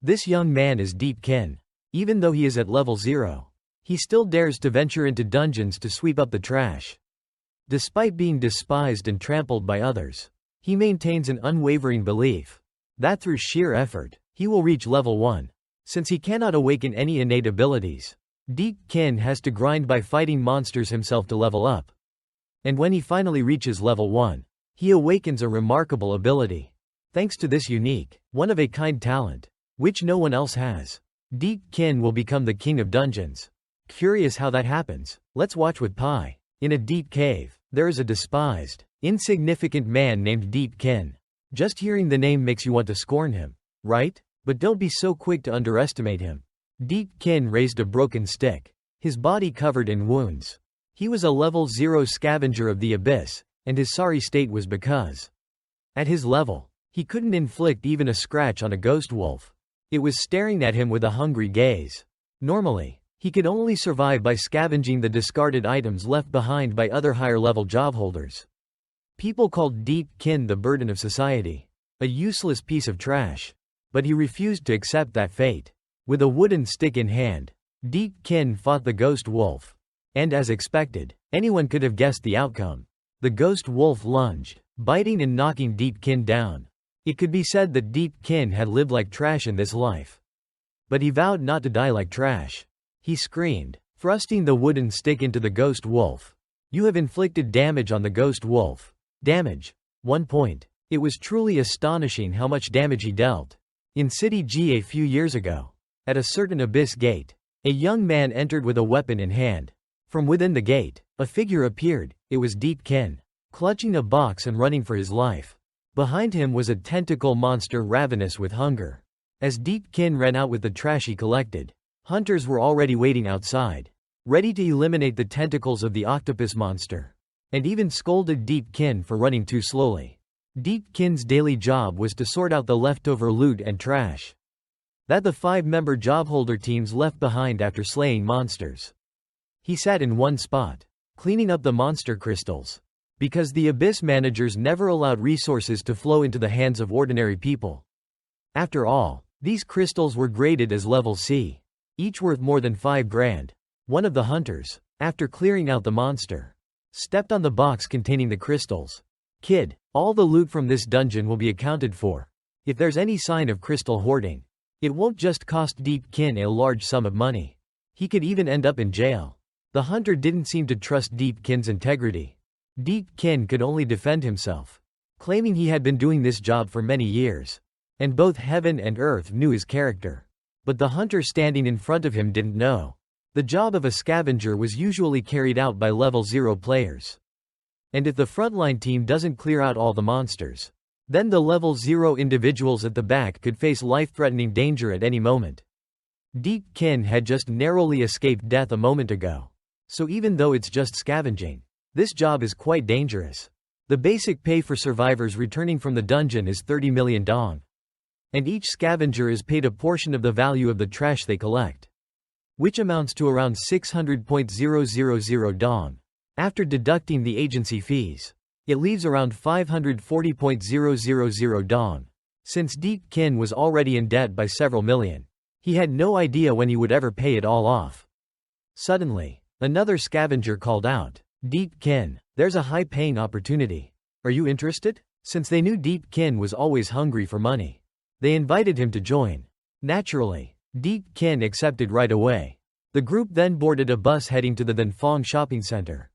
This young man is Deep Kin. Even though he is at level 0, he still dares to venture into dungeons to sweep up the trash. Despite being despised and trampled by others, he maintains an unwavering belief that through sheer effort, he will reach level 1. Since he cannot awaken any innate abilities, Deep Kin has to grind by fighting monsters himself to level up. And when he finally reaches level 1, he awakens a remarkable ability. Thanks to this unique, one-of-a-kind talent, which no one else has, Deep Kin will become the king of dungeons. Curious how that happens? Let's watch with Pi. In a deep cave, there is a despised, insignificant man named Deep Kin. Just hearing the name makes you want to scorn him, right? But don't be so quick to underestimate him. Deep Kin raised a broken stick, his body covered in wounds. He was a level 0 scavenger of the abyss, and his sorry state was because, at his level, he couldn't inflict even a scratch on a ghost wolf. It was staring at him with a hungry gaze. Normally, he could only survive by scavenging the discarded items left behind by other higher-level job holders. People called Deep Kin the burden of society, a useless piece of trash. But he refused to accept that fate. With a wooden stick in hand, Deep Kin fought the ghost wolf. And as expected, anyone could have guessed the outcome. The ghost wolf lunged, biting and knocking Deep Kin down. It could be said that Deep Kin had lived like trash in this life. But he vowed not to die like trash. He screamed, thrusting the wooden stick into the ghost wolf. You have inflicted damage on the ghost wolf. Damage. 1 point. It was truly astonishing how much damage he dealt. In City G a few years ago, at a certain abyss gate, a young man entered with a weapon in hand. From within the gate, a figure appeared. It was Deep Kin, clutching a box and running for his life. Behind him was a tentacle monster ravenous with hunger. As Deep Kin ran out with the trash he collected, hunters were already waiting outside, ready to eliminate the tentacles of the octopus monster, and even scolded Deep Kin for running too slowly. Deep Kin's daily job was to sort out the leftover loot and trash that the 5-member jobholder teams left behind after slaying monsters. He sat in one spot, cleaning up the monster crystals, because the Abyss managers never allowed resources to flow into the hands of ordinary people. After all, these crystals were graded as level C, each worth more than 5 grand. One of the hunters, after clearing out the monster, stepped on the box containing the crystals. Kid, all the loot from this dungeon will be accounted for. If there's any sign of crystal hoarding, it won't just cost Deep Kin a large sum of money. He could even end up in jail. The hunter didn't seem to trust Deep Kin's integrity. Deep Kin could only defend himself, claiming he had been doing this job for many years, and both heaven and earth knew his character. But the hunter standing in front of him didn't know. The job of a scavenger was usually carried out by level 0 players. And if the frontline team doesn't clear out all the monsters, then the level 0 individuals at the back could face life-threatening danger at any moment. Deep Kin had just narrowly escaped death a moment ago. So even though it's just scavenging, this job is quite dangerous. The basic pay for survivors returning from the dungeon is 30 million dong. And each scavenger is paid a portion of the value of the trash they collect, which amounts to around 600.000 dong. After deducting the agency fees, it leaves around 540.000 dong. Since Deep Kin was already in debt by several million, he had no idea when he would ever pay it all off. Suddenly, another scavenger called out, Deep Kin, there's a high-paying opportunity. Are you interested? Since they knew Deep Kin was always hungry for money, they invited him to join. Naturally, Deep Kin accepted right away. The group then boarded a bus heading to the Danfong shopping center,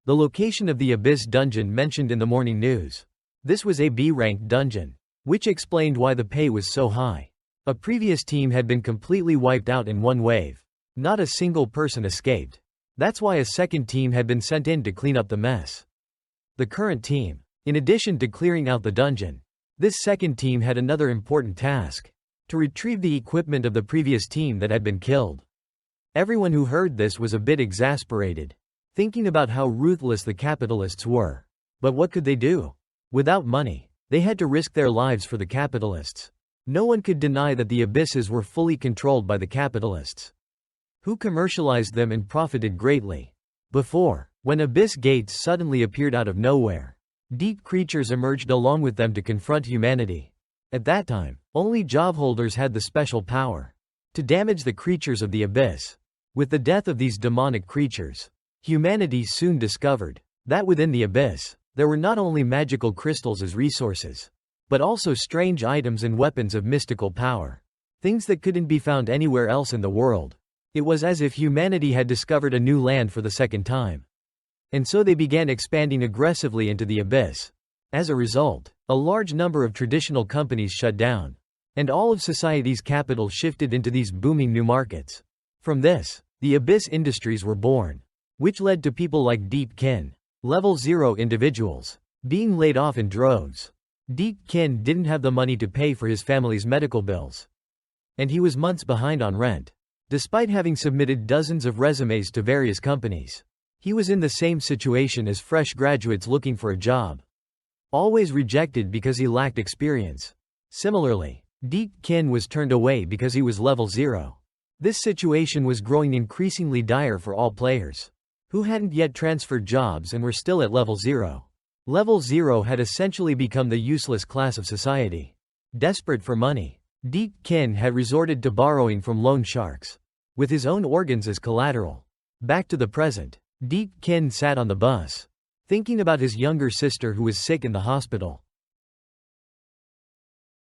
the location of the Abyss dungeon mentioned in the morning news. This was a B-ranked dungeon, which explained why the pay was so high. A previous team had been completely wiped out in one wave. Not a single person escaped. That's why a second team had been sent in to clean up the mess. The current team, in addition to clearing out the dungeon, this second team had another important task: to retrieve the equipment of the previous team that had been killed. Everyone who heard this was a bit exasperated, thinking about how ruthless the capitalists were. But what could they do? Without money, they had to risk their lives for the capitalists. No one could deny that the abysses were fully controlled by the capitalists, who commercialized them and profited greatly. Before, when abyss gates suddenly appeared out of nowhere, deep creatures emerged along with them to confront humanity. At that time, only job holders had the special power to damage the creatures of the abyss. With the death of these demonic creatures, humanity soon discovered that within the abyss, there were not only magical crystals as resources, but also strange items and weapons of mystical power. Things that couldn't be found anywhere else in the world. It was as if humanity had discovered a new land for the second time. And so they began expanding aggressively into the abyss. As a result, a large number of traditional companies shut down, and all of society's capital shifted into these booming new markets. From this, the abyss industries were born, which led to people like Deep Kin, level 0 individuals, being laid off in droves. Deep Kin didn't have the money to pay for his family's medical bills, and he was months behind on rent. Despite having submitted dozens of resumes to various companies, he was in the same situation as fresh graduates looking for a job. Always rejected because he lacked experience. Similarly, Deep Kin was turned away because he was level 0. This situation was growing increasingly dire for all players who hadn't yet transferred jobs and were still at level 0. Level 0 had essentially become the useless class of society. Desperate for money, Deep Kin had resorted to borrowing from loan sharks, with his own organs as collateral. Back to the present, Deep Kin sat on the bus, thinking about his younger sister who was sick in the hospital.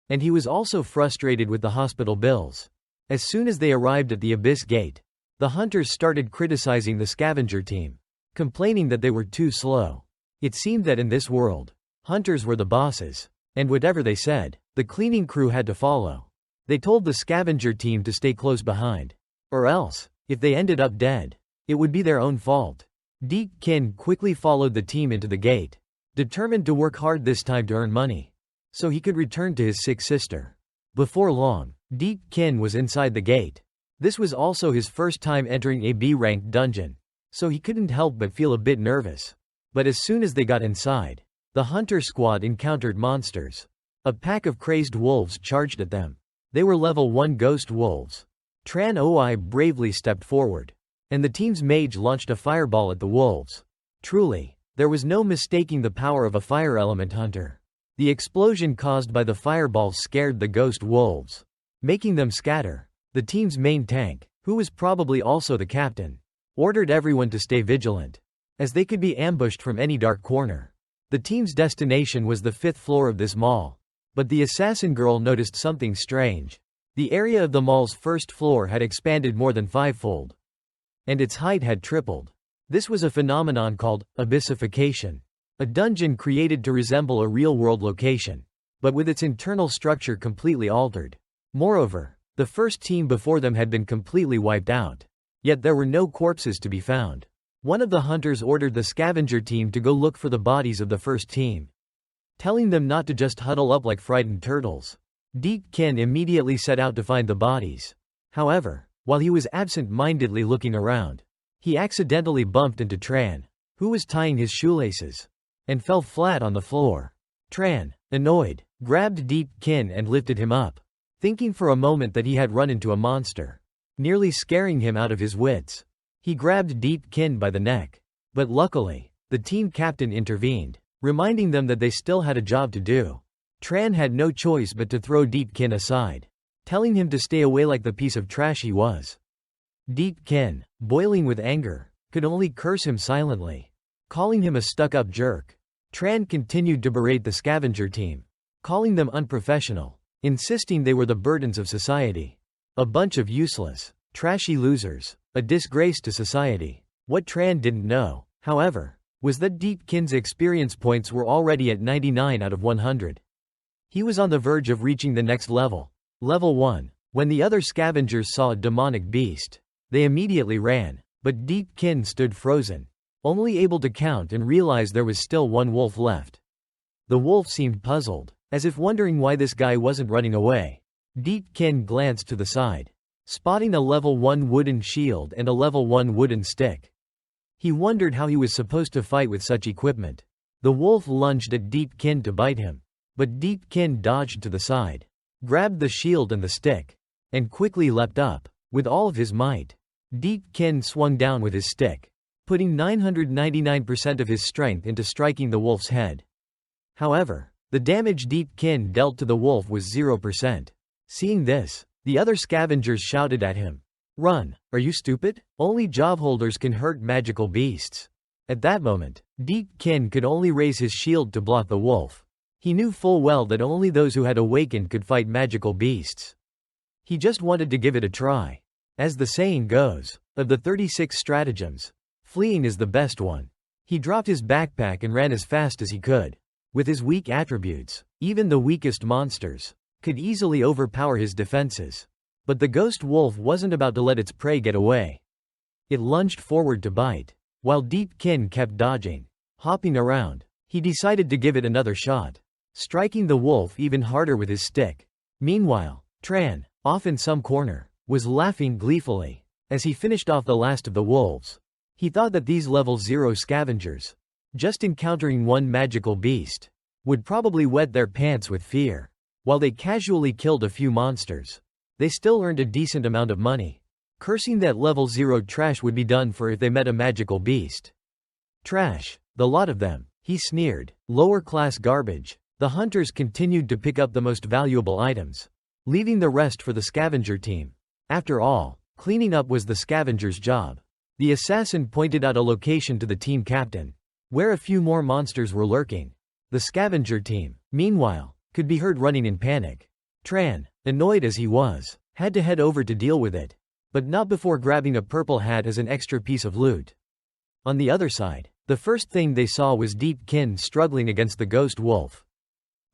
And he was also frustrated with the hospital bills. As soon as they arrived at the Abyss Gate, the hunters started criticizing the Scavenger team, complaining that they were too slow. It seemed that in this world, hunters were the bosses, and whatever they said, the cleaning crew had to follow. They told the Scavenger team to stay close behind, or else, if they ended up dead, it would be their own fault. Deep Kin quickly followed the team into the gate, determined to work hard this time to earn money, so he could return to his sick sister. Before long, Deep Kin was inside the gate. This was also his first time entering a B-ranked dungeon, so he couldn't help but feel a bit nervous. But as soon as they got inside, the hunter squad encountered monsters. A pack of crazed wolves charged at them. They were level 1 ghost wolves. Tran Oi bravely stepped forward, and the team's mage launched a fireball at the wolves. Truly, there was no mistaking the power of a fire element hunter. The explosion caused by the fireball scared the ghost wolves, making them scatter. The team's main tank, who was probably also the captain, ordered everyone to stay vigilant, as they could be ambushed from any dark corner. The team's destination was the 5th floor of this mall, but the assassin girl noticed something strange. The area of the mall's 1st floor had expanded more than 5-fold, and its height had tripled. This was a phenomenon called abyssification, a dungeon created to resemble a real-world location, but with its internal structure completely altered. Moreover, the first team before them had been completely wiped out, yet there were no corpses to be found. One of the hunters ordered the Scavenger team to go look for the bodies of the first team, telling them not to just huddle up like frightened turtles. Deep Kin immediately set out to find the bodies. However, while he was absent-mindedly looking around, he accidentally bumped into Tran, who was tying his shoelaces, and fell flat on the floor. Tran, annoyed, grabbed Deep Kin and lifted him up, thinking for a moment that he had run into a monster, nearly scaring him out of his wits. He grabbed Deep Kin by the neck, but luckily, the team captain intervened, reminding them that they still had a job to do. Tran had no choice but to throw Deep Kin aside, telling him to stay away like the piece of trash he was. Deep Kin, boiling with anger, could only curse him silently, calling him a stuck-up jerk. Tran continued to berate the Scavenger team, calling them unprofessional, insisting they were the burdens of society. A bunch of useless, trashy losers, a disgrace to society. What Tran didn't know, however, was that Deep Kin's experience points were already at 99 out of 100. He was on the verge of reaching the next level, level 1. When the other scavengers saw a demonic beast, they immediately ran, but Deep Kin stood frozen, only able to count and realize there was still one wolf left. The wolf seemed puzzled, as if wondering why this guy wasn't running away. Deep Kin glanced to the side, spotting a level 1 wooden shield and a level 1 wooden stick. He wondered how he was supposed to fight with such equipment. The wolf lunged at Deep Kin to bite him, but Deep Kin dodged to the side, grabbed the shield and the stick, and quickly leapt up, with all of his might. Deep Kin swung down with his stick, putting 999% of his strength into striking the wolf's head. However, The damage Deepkin dealt to the wolf was 0%. Seeing this, the other scavengers shouted at him. Run, are you stupid? Only job holders can hurt magical beasts. At that moment, Deepkin could only raise his shield to block the wolf. He knew full well that only those who had awakened could fight magical beasts. He just wanted to give it a try. As the saying goes, of the 36 stratagems, fleeing is the best one. He dropped his backpack and ran as fast as he could. With his weak attributes, even the weakest monsters could easily overpower his defenses. But the ghost wolf wasn't about to let its prey get away. It lunged forward to bite. While Deepkin kept dodging, hopping around, he decided to give it another shot, striking the wolf even harder with his stick. Meanwhile, Tran, off in some corner, was laughing gleefully as he finished off the last of the wolves. He thought that these level 0 scavengers, just encountering one magical beast, would probably wet their pants with fear. While they casually killed a few monsters, they still earned a decent amount of money. Cursing that level 0 trash would be done for if they met a magical beast. Trash, the lot of them, he sneered. Lower class garbage. The hunters continued to pick up the most valuable items, leaving the rest for the scavenger team. After all, cleaning up was the scavenger's job. The assassin pointed out a location to the team captain, where a few more monsters were lurking. The scavenger team, meanwhile, could be heard running in panic. Tran, annoyed as he was, had to head over to deal with it, but not before grabbing a purple hat as an extra piece of loot. On the other side, the first thing they saw was Deepkin struggling against the ghost wolf.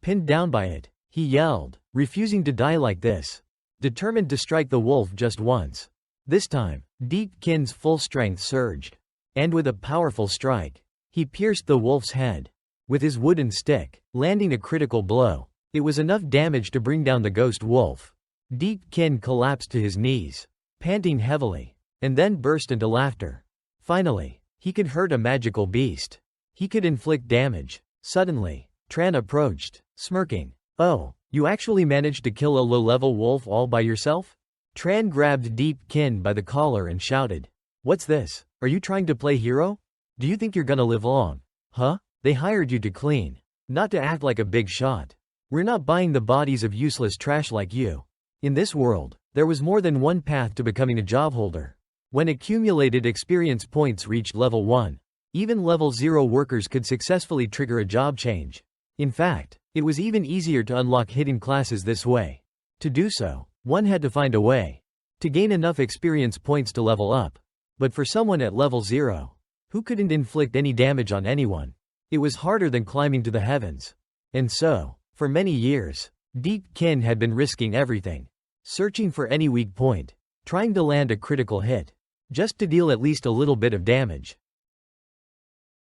Pinned down by it, he yelled, refusing to die like this, determined to strike the wolf just once. This time, Deepkin's full strength surged, and with a powerful strike, he pierced the wolf's head with his wooden stick, landing a critical blow. It was enough damage to bring down the ghost wolf. Deepkin collapsed to his knees, panting heavily, and then burst into laughter. Finally, he could hurt a magical beast. He could inflict damage. Suddenly, Tran approached, smirking. Oh, you actually managed to kill a low-level wolf all by yourself? Tran grabbed Deepkin by the collar and shouted. What's this? Are you trying to play hero? Do you think you're gonna live long? Huh? They hired you to clean, not to act like a big shot. We're not buying the bodies of useless trash like you. In this world, there was more than one path to becoming a job holder. When accumulated experience points reached level 1, even level 0 workers could successfully trigger a job change. In fact, it was even easier to unlock hidden classes this way. To do so, one had to find a way to gain enough experience points to level up. But for someone at level 0, who couldn't inflict any damage on anyone, it was harder than climbing to the heavens. And so, for many years, Deepkin had been risking everything, searching for any weak point, trying to land a critical hit, just to deal at least a little bit of damage.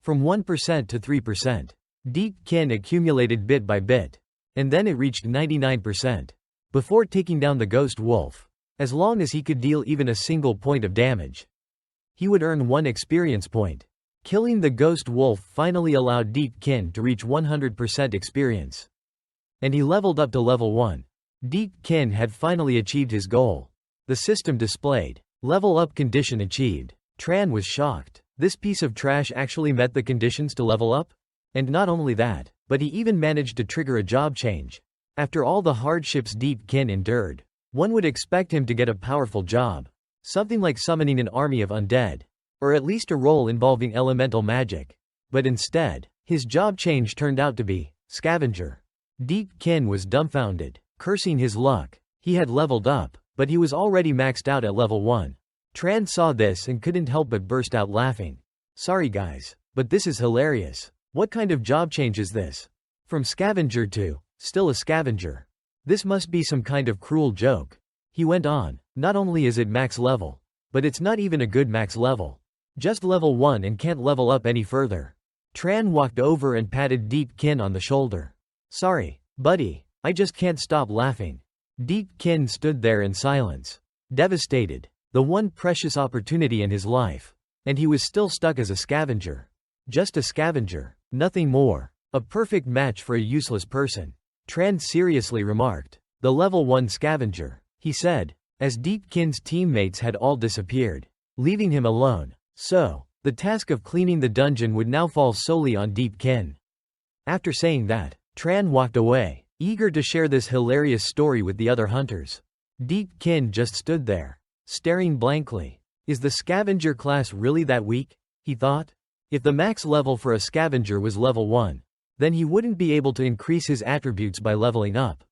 From 1% to 3%, Deepkin accumulated bit by bit, and then it reached 99%, before taking down the ghost wolf. As long as he could deal even a single point of damage, he would earn 1 experience point. Killing the ghost wolf finally allowed Deepkin to reach 100% experience, and he leveled up to level 1. Deepkin had finally achieved his goal. The system displayed, level up condition achieved. Tran was shocked. This piece of trash actually met the conditions to level up? And not only that, but he even managed to trigger a job change. After all the hardships Deepkin endured, one would expect him to get a powerful job. Something like summoning an army of undead, or at least a role involving elemental magic. But instead, his job change turned out to be Scavenger. Deepkin was dumbfounded, cursing his luck. He had leveled up, but he was already maxed out at level 1. Tran saw this and couldn't help but burst out laughing. Sorry guys, but this is hilarious. What kind of job change is this? From Scavenger to, still a Scavenger. This must be some kind of cruel joke. He went on, not only is it max level, but it's not even a good max level. Just level 1 and can't level up any further. Tran walked over and patted Deepkin on the shoulder. Sorry, buddy, I just can't stop laughing. Deepkin stood there in silence, devastated. The one precious opportunity in his life. And he was still stuck as a scavenger. Just a scavenger, nothing more. A perfect match for a useless person. Tran seriously remarked. The level 1 scavenger, he said, as Deepkin's teammates had all disappeared, leaving him alone. So, the task of cleaning the dungeon would now fall solely on Deepkin. After saying that, Tran walked away, eager to share this hilarious story with the other hunters. Deepkin just stood there, staring blankly. Is the scavenger class really that weak? He thought. If the max level for a scavenger was level 1, then he wouldn't be able to increase his attributes by leveling up.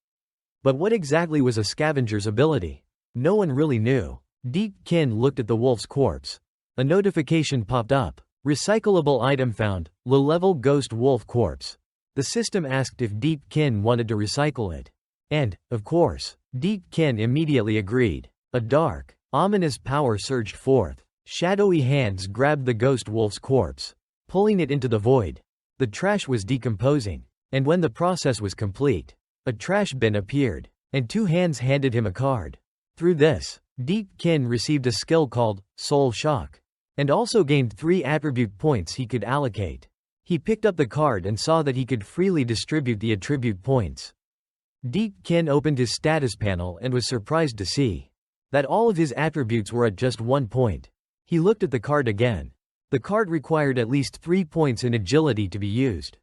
But what exactly was a scavenger's ability? No one really knew. Deepkin looked at the wolf's corpse. A notification popped up. Recyclable item found, low-level ghost wolf corpse. The system asked if Deepkin wanted to recycle it. And, of course, Deepkin immediately agreed. A dark, ominous power surged forth. Shadowy hands grabbed the ghost wolf's corpse, pulling it into the void. The trash was decomposing, and when the process was complete, a trash bin appeared, and 2 hands handed him a card. Through this, Deepkin received a skill called Soul Shock, and also gained 3 attribute points he could allocate. He picked up the card and saw that he could freely distribute the attribute points. Deepkin opened his status panel and was surprised to see that all of his attributes were at just 1 point. He looked at the card again. The card required at least 3 points in agility to be used.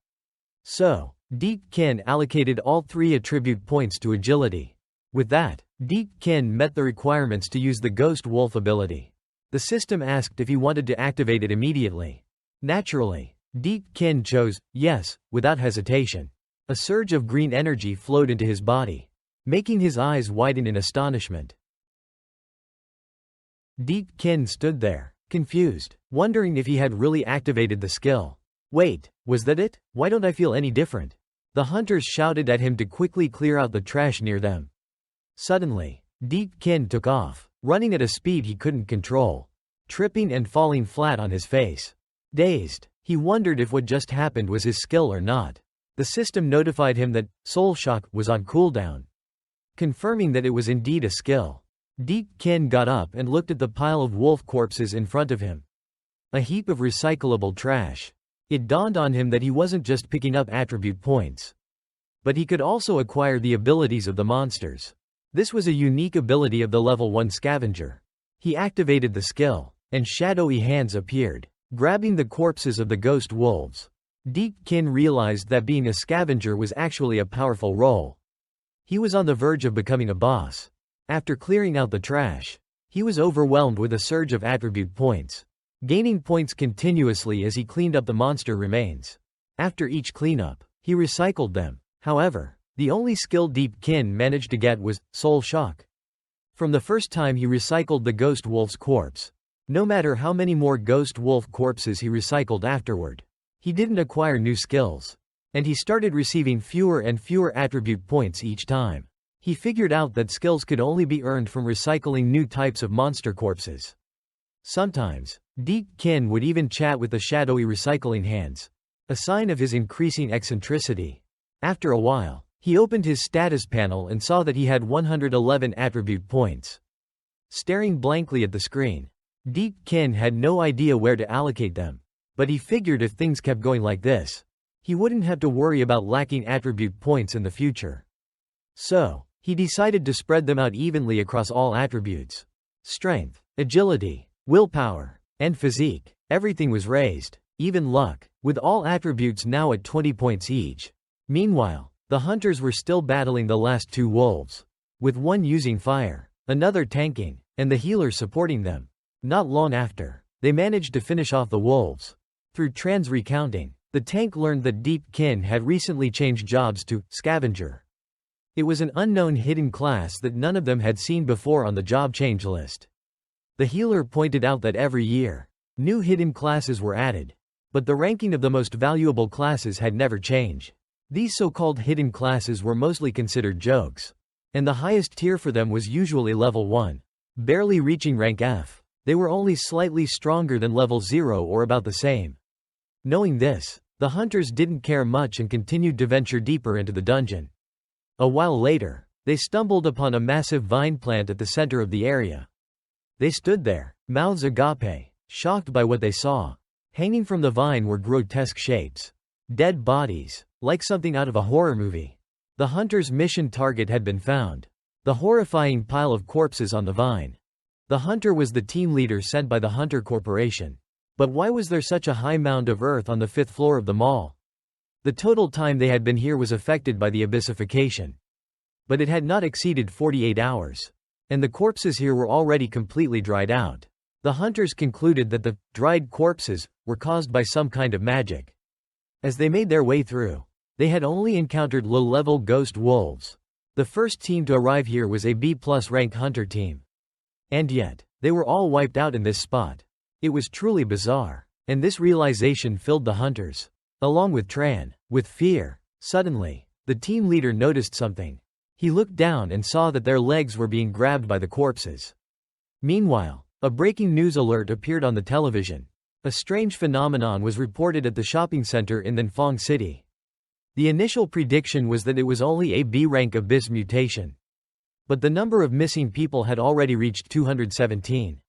So, Deepkin allocated all 3 attribute points to agility. With that, Deepkin met the requirements to use the Ghost Wolf ability. The system asked if he wanted to activate it immediately. Naturally, Deepkin chose yes, without hesitation. A surge of green energy flowed into his body, making his eyes widen in astonishment. Deepkin stood there, confused, wondering if he had really activated the skill. Wait, was that it? Why don't I feel any different? The hunters shouted at him to quickly clear out the trash near them. Suddenly, Deepkin took off, running at a speed he couldn't control, tripping and falling flat on his face. Dazed, he wondered if what just happened was his skill or not. The system notified him that Soul Shock was on cooldown, confirming that it was indeed a skill. Deepkin got up and looked at the pile of wolf corpses in front of him. A heap of recyclable trash. It dawned on him that he wasn't just picking up attribute points, but he could also acquire the abilities of the monsters. This was a unique ability of the level 1 scavenger. He activated the skill, and shadowy hands appeared, grabbing the corpses of the ghost wolves. Deepkin realized that being a scavenger was actually a powerful role. He was on the verge of becoming a boss. After clearing out the trash, he was overwhelmed with a surge of attribute points, gaining points continuously as he cleaned up the monster remains. After each cleanup, he recycled them. However, the only skill Deepkin managed to get was Soul Shock. From the first time he recycled the ghost wolf's corpse, no matter how many more ghost wolf corpses he recycled afterward, he didn't acquire new skills, and he started receiving fewer and fewer attribute points each time. He figured out that skills could only be earned from recycling new types of monster corpses. Sometimes, Deepkin would even chat with the shadowy recycling hands, a sign of his increasing eccentricity. After a while, he opened his status panel and saw that he had 111 attribute points. Staring blankly at the screen, Deepkin had no idea where to allocate them, but he figured if things kept going like this, he wouldn't have to worry about lacking attribute points in the future. So, he decided to spread them out evenly across all attributes. Strength, agility, willpower, and physique. Everything was raised, even luck, with all attributes now at 20 points each. Meanwhile, the hunters were still battling the last 2 wolves, with one using fire, another tanking, and the healer supporting them. Not long after, they managed to finish off the wolves. Through Tran's recounting, the tank learned that Deepkin had recently changed jobs to Scavenger. It was an unknown hidden class that none of them had seen before on the job change list. The healer pointed out that every year, new hidden classes were added, but the ranking of the most valuable classes had never changed. These so-called hidden classes were mostly considered jokes, and the highest tier for them was usually level 1, barely reaching rank F. They were only slightly stronger than level 0 or about the same. Knowing this, the hunters didn't care much and continued to venture deeper into the dungeon. A while later, they stumbled upon a massive vine plant at the center of the area. They stood there, mouths agape, shocked by what they saw. Hanging from the vine were grotesque shapes. Dead bodies, like something out of a horror movie. The hunter's mission target had been found. The horrifying pile of corpses on the vine. The hunter was the team leader sent by the Hunter Corporation. But why was there such a high mound of earth on the 5th floor of the mall? The total time they had been here was affected by the abyssification. But it had not exceeded 48 hours. And the corpses here were already completely dried out. The hunters concluded that the dried corpses were caused by some kind of magic. As they made their way through, they had only encountered low-level ghost wolves. The first team to arrive here was a B+ rank hunter team. And yet, they were all wiped out in this spot. It was truly bizarre. And this realization filled the hunters, along with Tran, with fear. Suddenly, the team leader noticed something. He looked down and saw that their legs were being grabbed by the corpses. Meanwhile, a breaking news alert appeared on the television. A strange phenomenon was reported at the shopping center in Nanfang City. The initial prediction was that it was only a B-rank abyss mutation. But the number of missing people had already reached 217.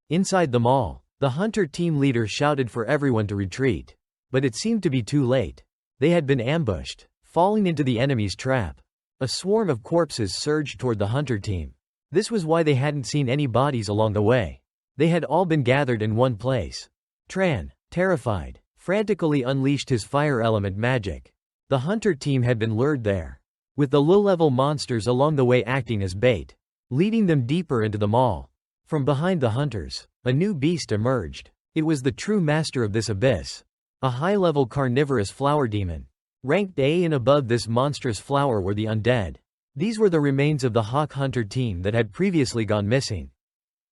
Inside the mall, the hunter team leader shouted for everyone to retreat. But it seemed to be too late. They had been ambushed, falling into the enemy's trap. A swarm of corpses surged toward the hunter team. This was why they hadn't seen any bodies along the way. They had all been gathered in one place. Tran, terrified, frantically unleashed his fire element magic. The hunter team had been lured there, with the low-level monsters along the way acting as bait, leading them deeper into the mall. From behind the hunters, a new beast emerged. It was the true master of this abyss, a high-level carnivorous flower demon. Ranked A and above this monstrous flower were the undead. These were the remains of the hawk hunter team that had previously gone missing,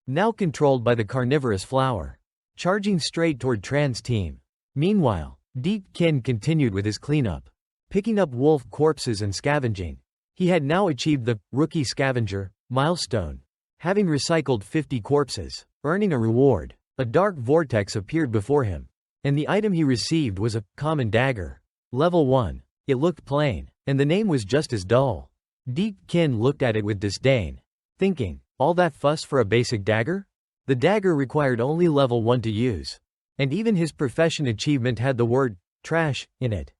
now controlled by the carnivorous flower, charging straight toward Tran's team. Meanwhile, Deep Kin continued with his cleanup, picking up wolf corpses and scavenging. He had now achieved the Rookie Scavenger milestone, having recycled 50 corpses, earning a reward. A dark vortex appeared before him, and the item he received was a common dagger. Level 1. It looked plain, and the name was just as dull. Deep Kin looked at it with disdain, thinking, all that fuss for a basic dagger? The dagger required only level 1 to use, and even his profession achievement had the word trash in it.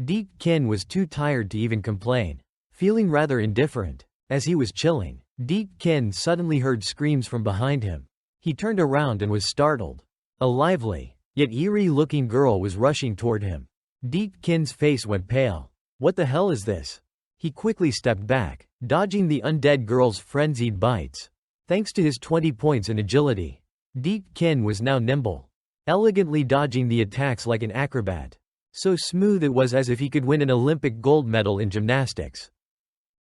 Deep Kin was too tired to even complain, feeling rather indifferent. As he was chilling, Deep Kin suddenly heard screams from behind him. He turned around and was startled. A lively, yet eerie-looking girl was rushing toward him. Deep Kin's face went pale. What the hell is this? He quickly stepped back, dodging the undead girl's frenzied bites. Thanks to his 20 points in agility, Deep Kin was now nimble, elegantly dodging the attacks like an acrobat. So smooth it was as if he could win an Olympic gold medal in gymnastics.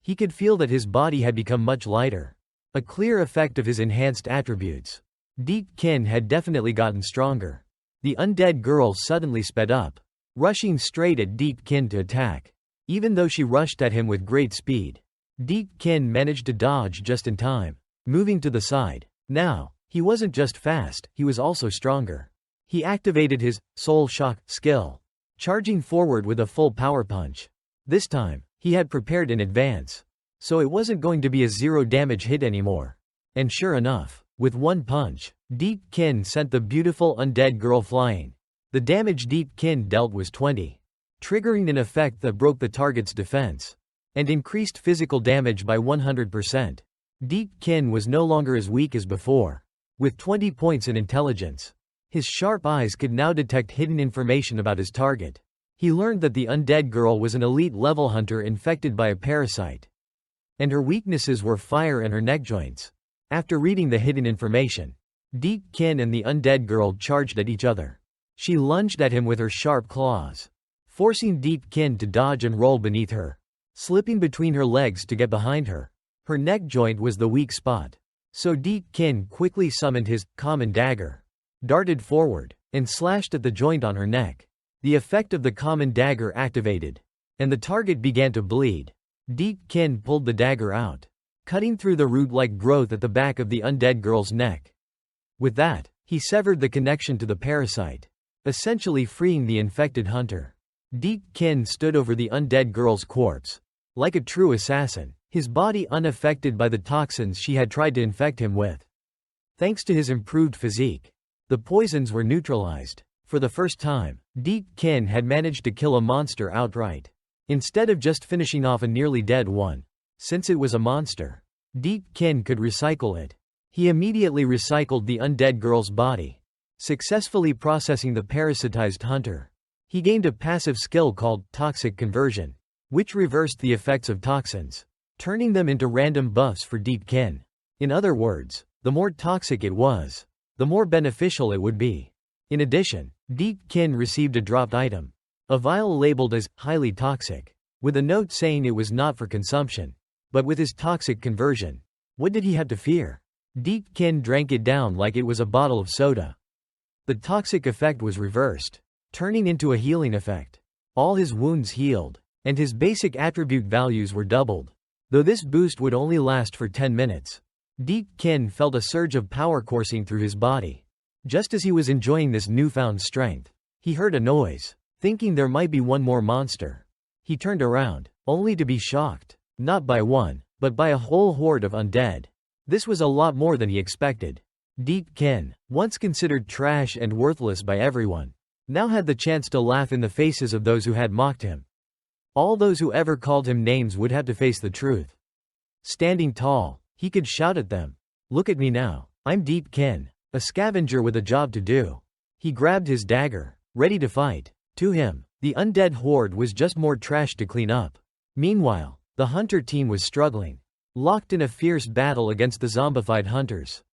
He could feel that his body had become much lighter, a clear effect of his enhanced attributes. Deep Kin had definitely gotten stronger. The undead girl suddenly sped up, rushing straight at Deep Kin to attack. Even though she rushed at him with great speed, Deep Kin managed to dodge just in time, moving to the side. Now, he wasn't just fast, he was also stronger. He activated his Soul Shock skill, charging forward with a full power punch. This time, he had prepared in advance, so it wasn't going to be a zero damage hit anymore. And sure enough, with one punch, Deep Kin sent the beautiful undead girl flying. The damage Deep Kin dealt was 20, triggering an effect that broke the target's defense, and increased physical damage by 100%. Deep Kin was no longer as weak as before. With 20 points in intelligence, his sharp eyes could now detect hidden information about his target. He learned that the undead girl was an elite level hunter infected by a parasite, and her weaknesses were fire and her neck joints. After reading the hidden information, Deep Kin and the undead girl charged at each other. She lunged at him with her sharp claws, forcing Deep Kin to dodge and roll beneath her, slipping between her legs to get behind her. Her neck joint was the weak spot, so Deep Kin quickly summoned his common dagger, darted forward, and slashed at the joint on her neck. The effect of the common dagger activated, and the target began to bleed. Deep Kin pulled the dagger out, cutting through the root-like growth at the back of the undead girl's neck. With that, he severed the connection to the parasite, essentially freeing the infected hunter. Deep Kin stood over the undead girl's corpse, like a true assassin, his body unaffected by the toxins she had tried to infect him with. Thanks to his improved physique, the poisons were neutralized. For the first time, Deep Kin had managed to kill a monster outright, instead of just finishing off a nearly dead one. Since it was a monster, Deep Kin could recycle it. He immediately recycled the undead girl's body, successfully processing the parasitized hunter. He gained a passive skill called Toxic Conversion, which reversed the effects of toxins, turning them into random buffs for Deepkin. In other words, the more toxic it was, the more beneficial it would be. In addition, Deepkin received a dropped item, a vial labeled as highly toxic, with a note saying it was not for consumption. But with his toxic conversion, what did he have to fear? Deepkin drank it down like it was a bottle of soda. The toxic effect was reversed, turning into a healing effect. All his wounds healed, and his basic attribute values were doubled. Though this boost would only last for 10 minutes, Deepkin felt a surge of power coursing through his body. Just as he was enjoying this newfound strength, he heard a noise, thinking there might be one more monster. He turned around, only to be shocked, not by one, but by a whole horde of undead. This was a lot more than he expected. Deepkin, once considered trash and worthless by everyone, now had the chance to laugh in the faces of those who had mocked him. All those who ever called him names would have to face the truth. Standing tall, he could shout at them, "Look at me now, I'm Deepkin, a scavenger with a job to do." He grabbed his dagger, ready to fight. To him, the undead horde was just more trash to clean up. Meanwhile, the hunter team was struggling, locked in a fierce battle against the zombified hunters.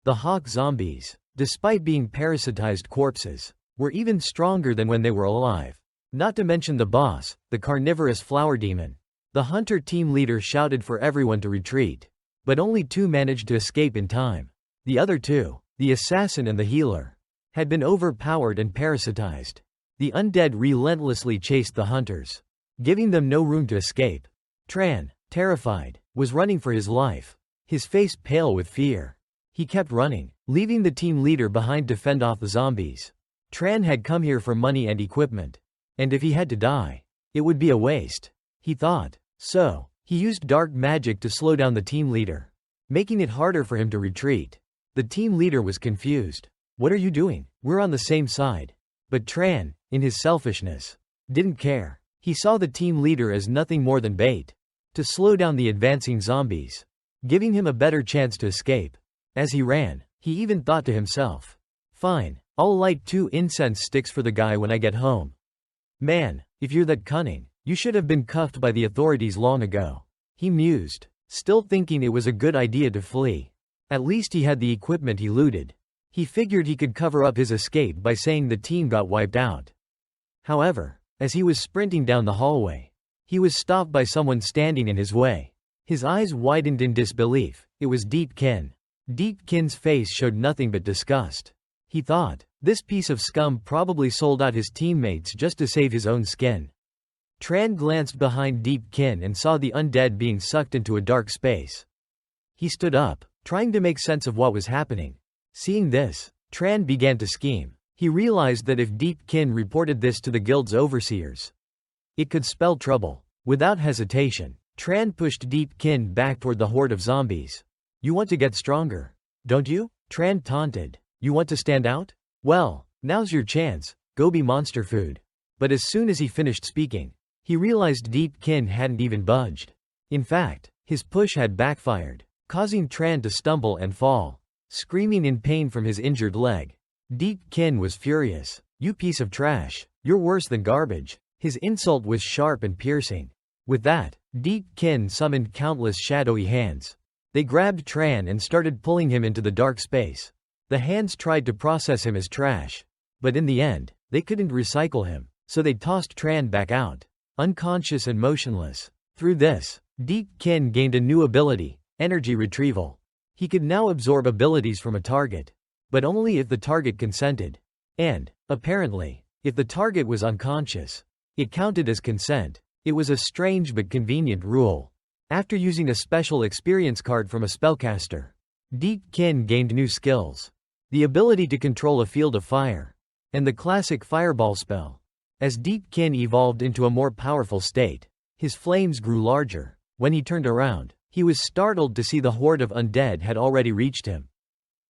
The hawk zombies, despite being parasitized corpses, were even stronger than when they were alive. Not to mention the boss, the carnivorous flower demon. The hunter team leader shouted for everyone to retreat, but only 2 managed to escape in time. The other 2, the assassin and the healer, had been overpowered and parasitized. The undead relentlessly chased the hunters, giving them no room to escape. Tran, terrified, was running for his life, his face pale with fear. He kept running, leaving the team leader behind to fend off the zombies. Tran had come here for money and equipment, and if he had to die, it would be a waste, he thought. So, he used dark magic to slow down the team leader, making it harder for him to retreat. The team leader was confused. "What are you doing? We're on the same side." But Tran, in his selfishness, didn't care. He saw the team leader as nothing more than bait to slow down the advancing zombies, giving him a better chance to escape. As he ran, he even thought to himself, "Fine, I'll light 2 incense sticks for the guy when I get home. Man, if you're that cunning, you should have been cuffed by the authorities long ago," he mused, still thinking it was a good idea to flee. At least he had the equipment he looted. He figured he could cover up his escape by saying the team got wiped out. However, as he was sprinting down the hallway, he was stopped by someone standing in his way. His eyes widened in disbelief. It was Deepkin. Deepkin's face showed nothing but disgust. He thought, this piece of scum probably sold out his teammates just to save his own skin. Tran glanced behind Deepkin and saw the undead being sucked into a dark space. He stood up, trying to make sense of what was happening. Seeing this, Tran began to scheme. He realized that if Deepkin reported this to the guild's overseers, it could spell trouble. Without hesitation, Tran pushed Deepkin back toward the horde of zombies. "You want to get stronger, don't you?" Tran taunted. "You want to stand out? Well, now's your chance, go be monster food." But as soon as he finished speaking, he realized Deepkin hadn't even budged. In fact, his push had backfired, causing Tran to stumble and fall, screaming in pain from his injured leg. Deepkin was furious. "You piece of trash, you're worse than garbage." His insult was sharp and piercing. With that, Deepkin summoned countless shadowy hands. They grabbed Tran and started pulling him into the dark space. The hands tried to process him as trash, but in the end, they couldn't recycle him, so they tossed Tran back out, unconscious and motionless. Through this, Deepkin gained a new ability, energy retrieval. He could now absorb abilities from a target, but only if the target consented. And, apparently, if the target was unconscious, it counted as consent. It was a strange but convenient rule. After using a special experience card from a spellcaster, Deepkin gained new skills. The ability to control a field of fire, and the classic fireball spell. As Deepkin evolved into a more powerful state, his flames grew larger. When he turned around, he was startled to see the horde of undead had already reached him.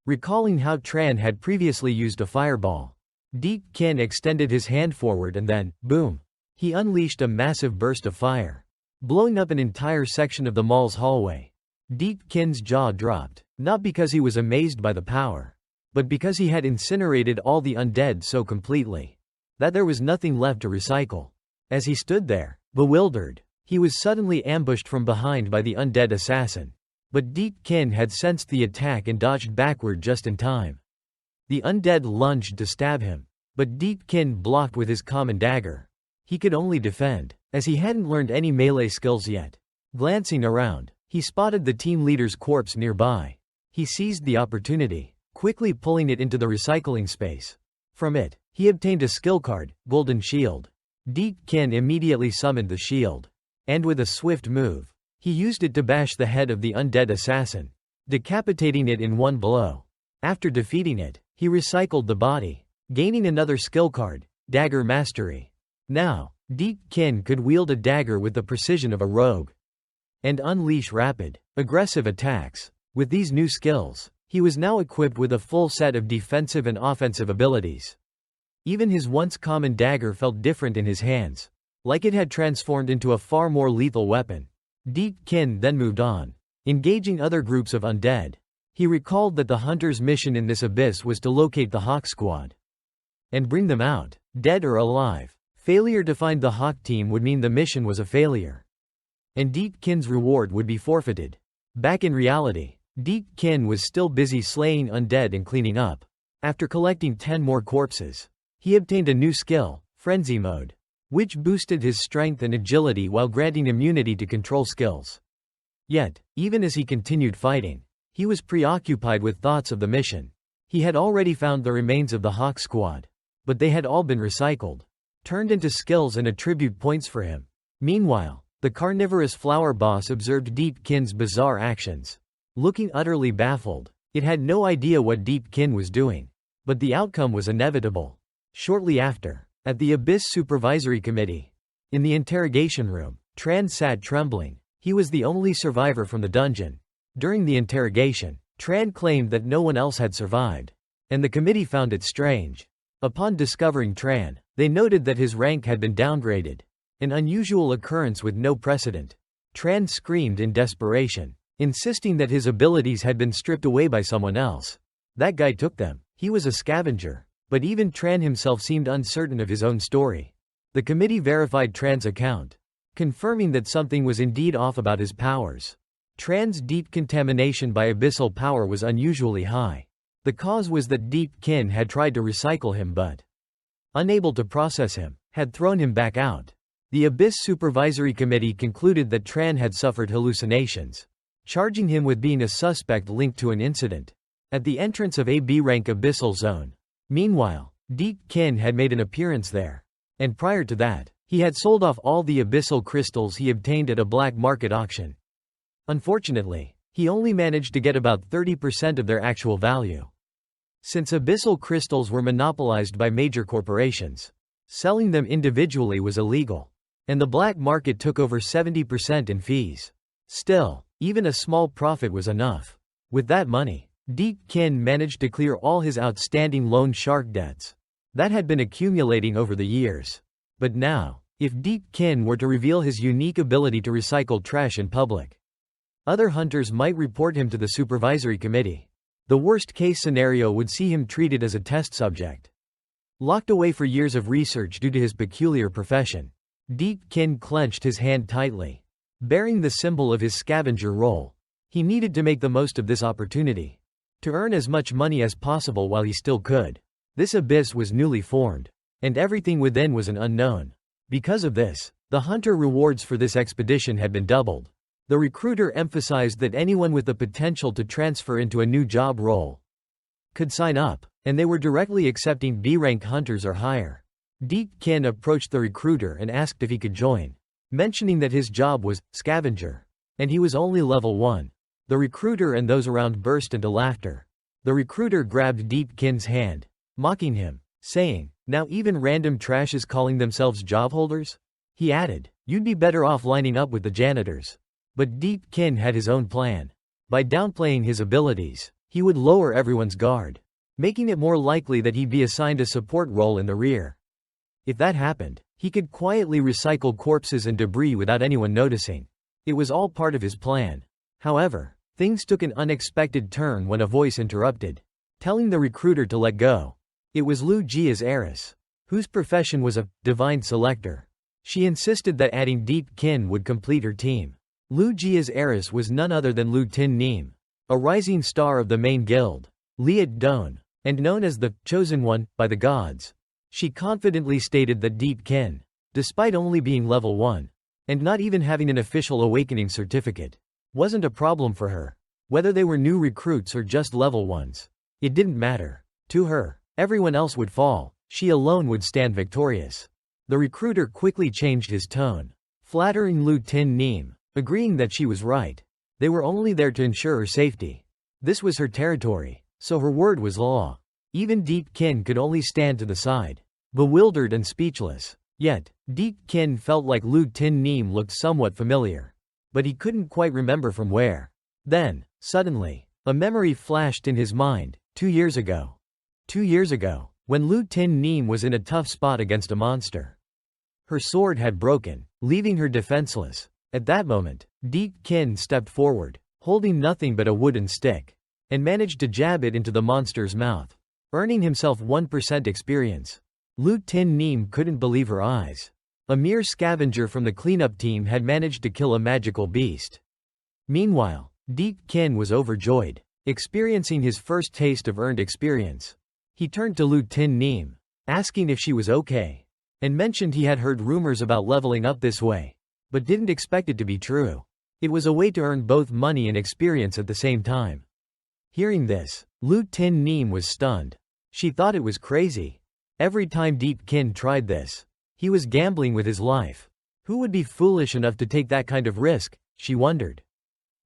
Recalling how Tran had previously used a fireball, Deepkin extended his hand forward and then, boom! He unleashed a massive burst of fire, blowing up an entire section of the mall's hallway. Deepkin's jaw dropped, not because he was amazed by the power, but because he had incinerated all the undead so completely. that there was nothing left to recycle. As he stood there, bewildered, he was suddenly ambushed from behind by the undead assassin. But Deepkin had sensed the attack and dodged backward just in time. The undead lunged to stab him, but Deepkin blocked with his common dagger. He could only defend, as he hadn't learned any melee skills yet. Glancing around, he spotted the team leader's corpse nearby. He seized the opportunity, quickly pulling it into the recycling space. From it, he obtained a skill card, Golden Shield. Deepkin immediately summoned the shield. And with a swift move, he used it to bash the head of the undead assassin, decapitating it in one blow. After defeating it, he recycled the body, gaining another skill card, Dagger Mastery. Now, Deepkin could wield a dagger with the precision of a rogue and unleash rapid, aggressive attacks. With these new skills, he was now equipped with a full set of defensive and offensive abilities. Even his once common dagger felt different in his hands, like it had transformed into a far more lethal weapon. Deepkin then moved on, engaging other groups of undead. He recalled that the hunter's mission in this abyss was to locate the Hawk Squad and bring them out, dead or alive. Failure to find the Hawk team would mean the mission was a failure, and Deepkin's reward would be forfeited. Back in reality, Deepkin was still busy slaying undead and cleaning up. After collecting 10 more corpses, he obtained a new skill, Frenzy Mode, which boosted his strength and agility while granting immunity to control skills. Yet, even as he continued fighting, he was preoccupied with thoughts of the mission. He had already found the remains of the Hawk Squad, but they had all been recycled, turned into skills and attribute points for him. Meanwhile, the carnivorous flower boss observed Deepkin's bizarre actions. Looking utterly baffled, it had no idea what Deepkin was doing. But the outcome was inevitable. Shortly after, at the Abyss Supervisory Committee, in the interrogation room, Tran sat trembling. He was the only survivor from the dungeon. During the interrogation, Tran claimed that no one else had survived, and the committee found it strange. Upon discovering Tran, they noted that his rank had been downgraded, an unusual occurrence with no precedent. Tran screamed in desperation, insisting that his abilities had been stripped away by someone else. That guy took them. He was a scavenger. But even Tran himself seemed uncertain of his own story. The committee verified Tran's account, confirming that something was indeed off about his powers. Tran's deep contamination by abyssal power was unusually high. The cause was that Deepkin had tried to recycle him but, unable to process him, had thrown him back out. The Abyss Supervisory Committee concluded that Tran had suffered hallucinations, charging him with being a suspect linked to an incident at the entrance of a B-rank abyssal zone. Meanwhile, Deepkin had made an appearance there, and prior to that, he had sold off all the abyssal crystals he obtained at a black market auction. Unfortunately, he only managed to get about 30% of their actual value. Since abyssal crystals were monopolized by major corporations, selling them individually was illegal, and the black market took over 70% in fees. Still, even a small profit was enough. With that money, Deepkin managed to clear all his outstanding loan shark debts that had been accumulating over the years. But now, if Deepkin were to reveal his unique ability to recycle trash in public, other hunters might report him to the supervisory committee. The worst-case scenario would see him treated as a test subject, locked away for years of research due to his peculiar profession. Deepkin clenched his hand tightly, bearing the symbol of his scavenger role. He needed to make the most of this opportunity, to earn as much money as possible while he still could. This abyss was newly formed, and everything within was an unknown. Because of this, the hunter rewards for this expedition had been doubled. The recruiter emphasized that anyone with the potential to transfer into a new job role could sign up, and they were directly accepting B-rank hunters or higher. Deepkin approached the recruiter and asked if he could join, mentioning that his job was scavenger, and he was only level 1. The recruiter and those around burst into laughter. The recruiter grabbed Deepkin's hand, mocking him, saying, "Now even random trash is calling themselves job holders?" He added, "You'd be better off lining up with the janitors." But Deepkin had his own plan. By downplaying his abilities, he would lower everyone's guard, making it more likely that he'd be assigned a support role in the rear. If that happened, he could quietly recycle corpses and debris without anyone noticing. It was all part of his plan. However, things took an unexpected turn when a voice interrupted, telling the recruiter to let go. It was Lu Jia's heiress, whose profession was a divine selector. She insisted that adding Deep Kin would complete her team. Lu Jia's heiress was none other than Lu Tin-Nim, a rising star of the main guild, Liat Don, and known as the Chosen One by the gods. She confidently stated that Deep Kin, despite only being level 1, and not even having an official awakening certificate, wasn't a problem for her. Whether they were new recruits or just level 1s, it didn't matter. To her, everyone else would fall, she alone would stand victorious. The recruiter quickly changed his tone, flattering Lu Tin-Nim, agreeing that she was right. They were only there to ensure her safety. This was her territory, so her word was law. Even Deep Kin could only stand to the side, bewildered and speechless. Yet, Deep Kin felt like Lu Tin-Nim looked somewhat familiar, but he couldn't quite remember from where. Then, suddenly, a memory flashed in his mind. 2 years ago. 2 years ago, when Lu Tin-Nim was in a tough spot against a monster. Her sword had broken, leaving her defenseless. At that moment, Deep Kin stepped forward, holding nothing but a wooden stick, and managed to jab it into the monster's mouth, earning himself 1% experience. Lu Tin-Nim couldn't believe her eyes. A mere scavenger from the cleanup team had managed to kill a magical beast. Meanwhile, Deep Kin was overjoyed, experiencing his first taste of earned experience. He turned to Lu Tin-Nim, asking if she was okay, and mentioned he had heard rumors about leveling up this way, but didn't expect it to be true. It was a way to earn both money and experience at the same time. Hearing this, Lu Tin-Nim was stunned. She thought it was crazy. Every time Deep Kin tried this, he was gambling with his life. Who would be foolish enough to take that kind of risk, she wondered.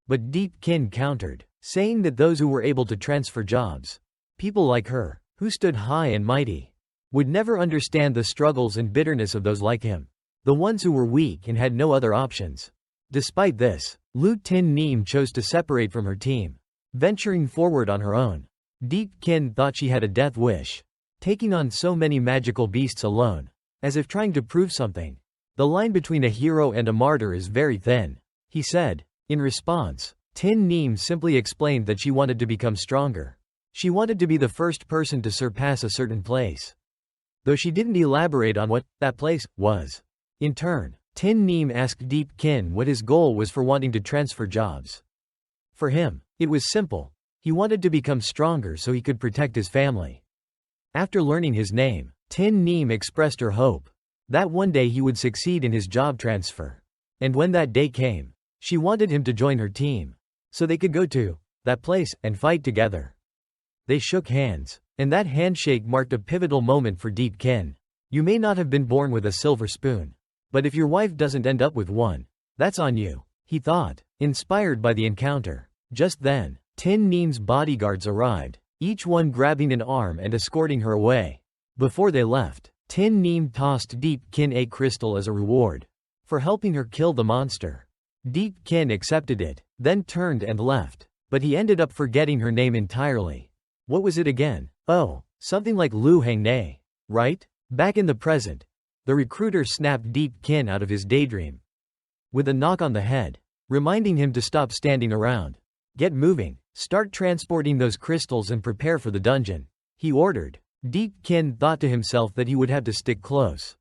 But Deep Kin countered, saying that those who were able to transfer jobs, people like her, who stood high and mighty, would never understand the struggles and bitterness of those like him, the ones who were weak and had no other options. Despite this, Lu Tin-Nim chose to separate from her team, venturing forward on her own. Deep Kin thought she had a death wish, taking on so many magical beasts alone, as if trying to prove something. The line between a hero and a martyr is very thin, he said. In response, Tin-Nim simply explained that she wanted to become stronger. She wanted to be the first person to surpass a certain place, though she didn't elaborate on what that place was. In turn, Tin-Nim asked Deep Kin what his goal was for wanting to transfer jobs. For him, it was simple. He wanted to become stronger so he could protect his family. After learning his name, Tin-Nim expressed her hope that one day he would succeed in his job transfer. And when that day came, she wanted him to join her team, so they could go to that place and fight together. They shook hands, and that handshake marked a pivotal moment for Deep Kin. You may not have been born with a silver spoon, but if your wife doesn't end up with one, that's on you, he thought, inspired by the encounter. Just then, Tin-Nim's bodyguards arrived, each one grabbing an arm and escorting her away. Before they left, Tin-Nim tossed Deep Kin a crystal as a reward for helping her kill the monster. Deep Kin accepted it, then turned and left, but he ended up forgetting her name entirely. What was it again? Oh, something like Lu Hangnei, right? Back in the present, the recruiter snapped Deep Kin out of his daydream with a knock on the head, reminding him to stop standing around. Get moving, start transporting those crystals and prepare for the dungeon, he ordered. Deep Kin thought to himself that he would have to stick close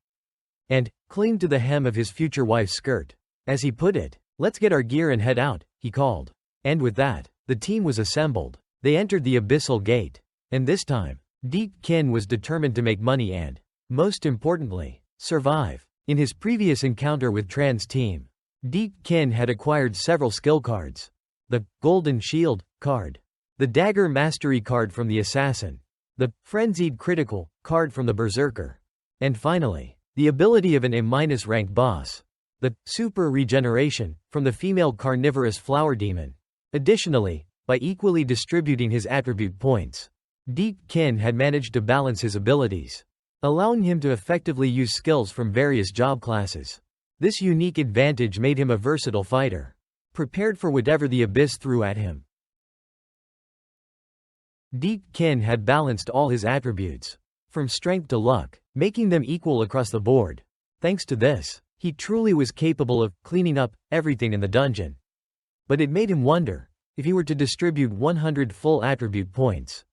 and cling to the hem of his future wife's skirt. As he put it, let's get our gear and head out, he called. And with that, the team was assembled. They entered the abyssal gate, and this time, Deep Kin was determined to make money and, most importantly, survive. In his previous encounter with Tran's team, Deep Kin had acquired several skill cards. The Golden Shield card, the Dagger Mastery card from the Assassin, the Frenzied Critical card from the Berserker, and finally, the ability of an A-rank boss, the Super Regeneration, from the female carnivorous flower demon. Additionally, by equally distributing his attribute points, Deep Kin had managed to balance his abilities, allowing him to effectively use skills from various job classes. This unique advantage made him a versatile fighter, prepared for whatever the abyss threw at him. Deep Kin had balanced all his attributes, from strength to luck, making them equal across the board. Thanks to this, he truly was capable of cleaning up everything in the dungeon. But it made him wonder, if he were to distribute 100 full attribute points,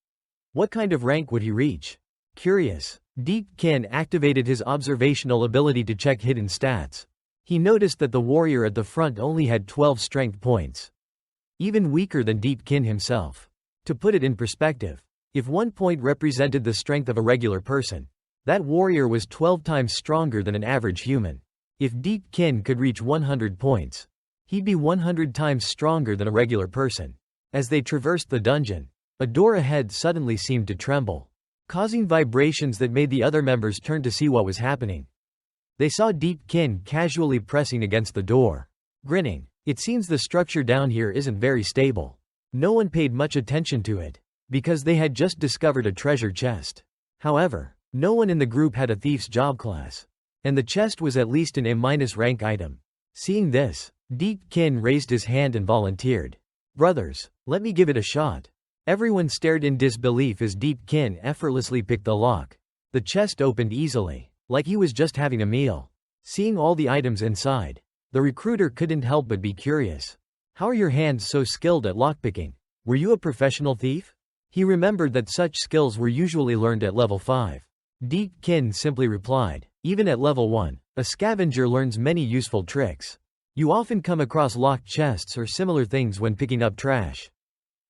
what kind of rank would he reach? Curious, Deep Kin activated his observational ability to check hidden stats. He noticed that the warrior at the front only had 12 strength points. Even weaker than Deep Kin himself. To put it in perspective, if 1 point represented the strength of a regular person, that warrior was 12 times stronger than an average human. If Deep Kin could reach 100 points, he'd be 100 times stronger than a regular person. As they traversed the dungeon, a door ahead suddenly seemed to tremble, causing vibrations that made the other members turn to see what was happening. They saw Deep Kin casually pressing against the door, grinning. It seems the structure down here isn't very stable. No one paid much attention to it, because they had just discovered a treasure chest. However, no one in the group had a thief's job class, and the chest was at least an A-rank item. Seeing this, Deep Kin raised his hand and volunteered. "Brothers, let me give it a shot." Everyone stared in disbelief as Deep Kin effortlessly picked the lock. The chest opened easily, like he was just having a meal. Seeing all the items inside, the recruiter couldn't help but be curious. "How are your hands so skilled at lockpicking? Were you a professional thief?" He remembered that such skills were usually learned at level 5. Deep Kin simply replied, "Even at level 1, a scavenger learns many useful tricks. You often come across locked chests or similar things when picking up trash."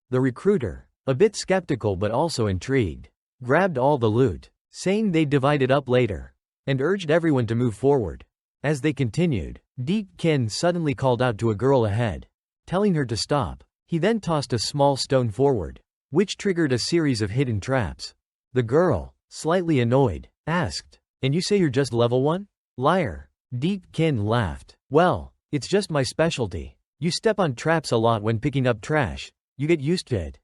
The recruiter, a bit skeptical but also intrigued, grabbed all the loot, saying they'd divide it up later, and urged everyone to move forward. As they continued, Deep Kin suddenly called out to a girl ahead, telling her to stop. He then tossed a small stone forward, which triggered a series of hidden traps. The girl, slightly annoyed, asked, "And you say you're just level 1? Liar." Deep Kin laughed. "Well, it's just my specialty. You step on traps a lot when picking up trash. You get used to it."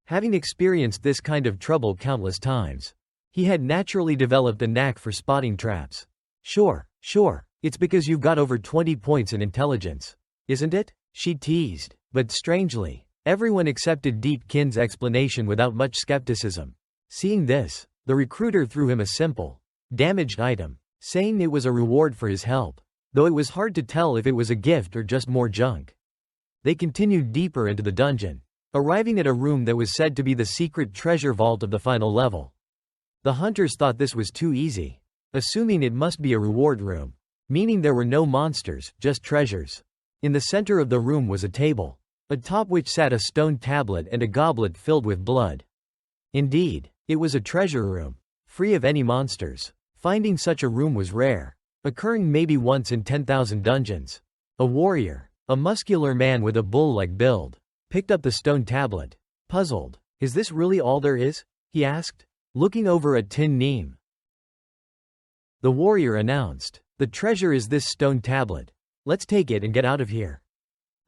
Having experienced this kind of trouble countless times, he had naturally developed a knack for spotting traps. Sure, it's because you've got over 20 points in intelligence, isn't it?" she teased. But strangely, everyone accepted Deep Kin's explanation without much skepticism. Seeing this, the recruiter threw him a simple, damaged item, saying it was a reward for his help, though it was hard to tell if it was a gift or just more junk. They continued deeper into the dungeon, arriving at a room that was said to be the secret treasure vault of the final level. The hunters thought this was too easy, assuming it must be a reward room, meaning there were no monsters, just treasures. In the center of the room was a table, atop which sat a stone tablet and a goblet filled with blood. Indeed, it was a treasure room, free of any monsters. Finding such a room was rare, occurring maybe once in 10,000 dungeons. A warrior, a muscular man with a bull-like build, picked up the stone tablet. Puzzled, "Is this really all there is?" he asked, looking over at KingName. The warrior announced, "The treasure is this stone tablet. Let's take it and get out of here."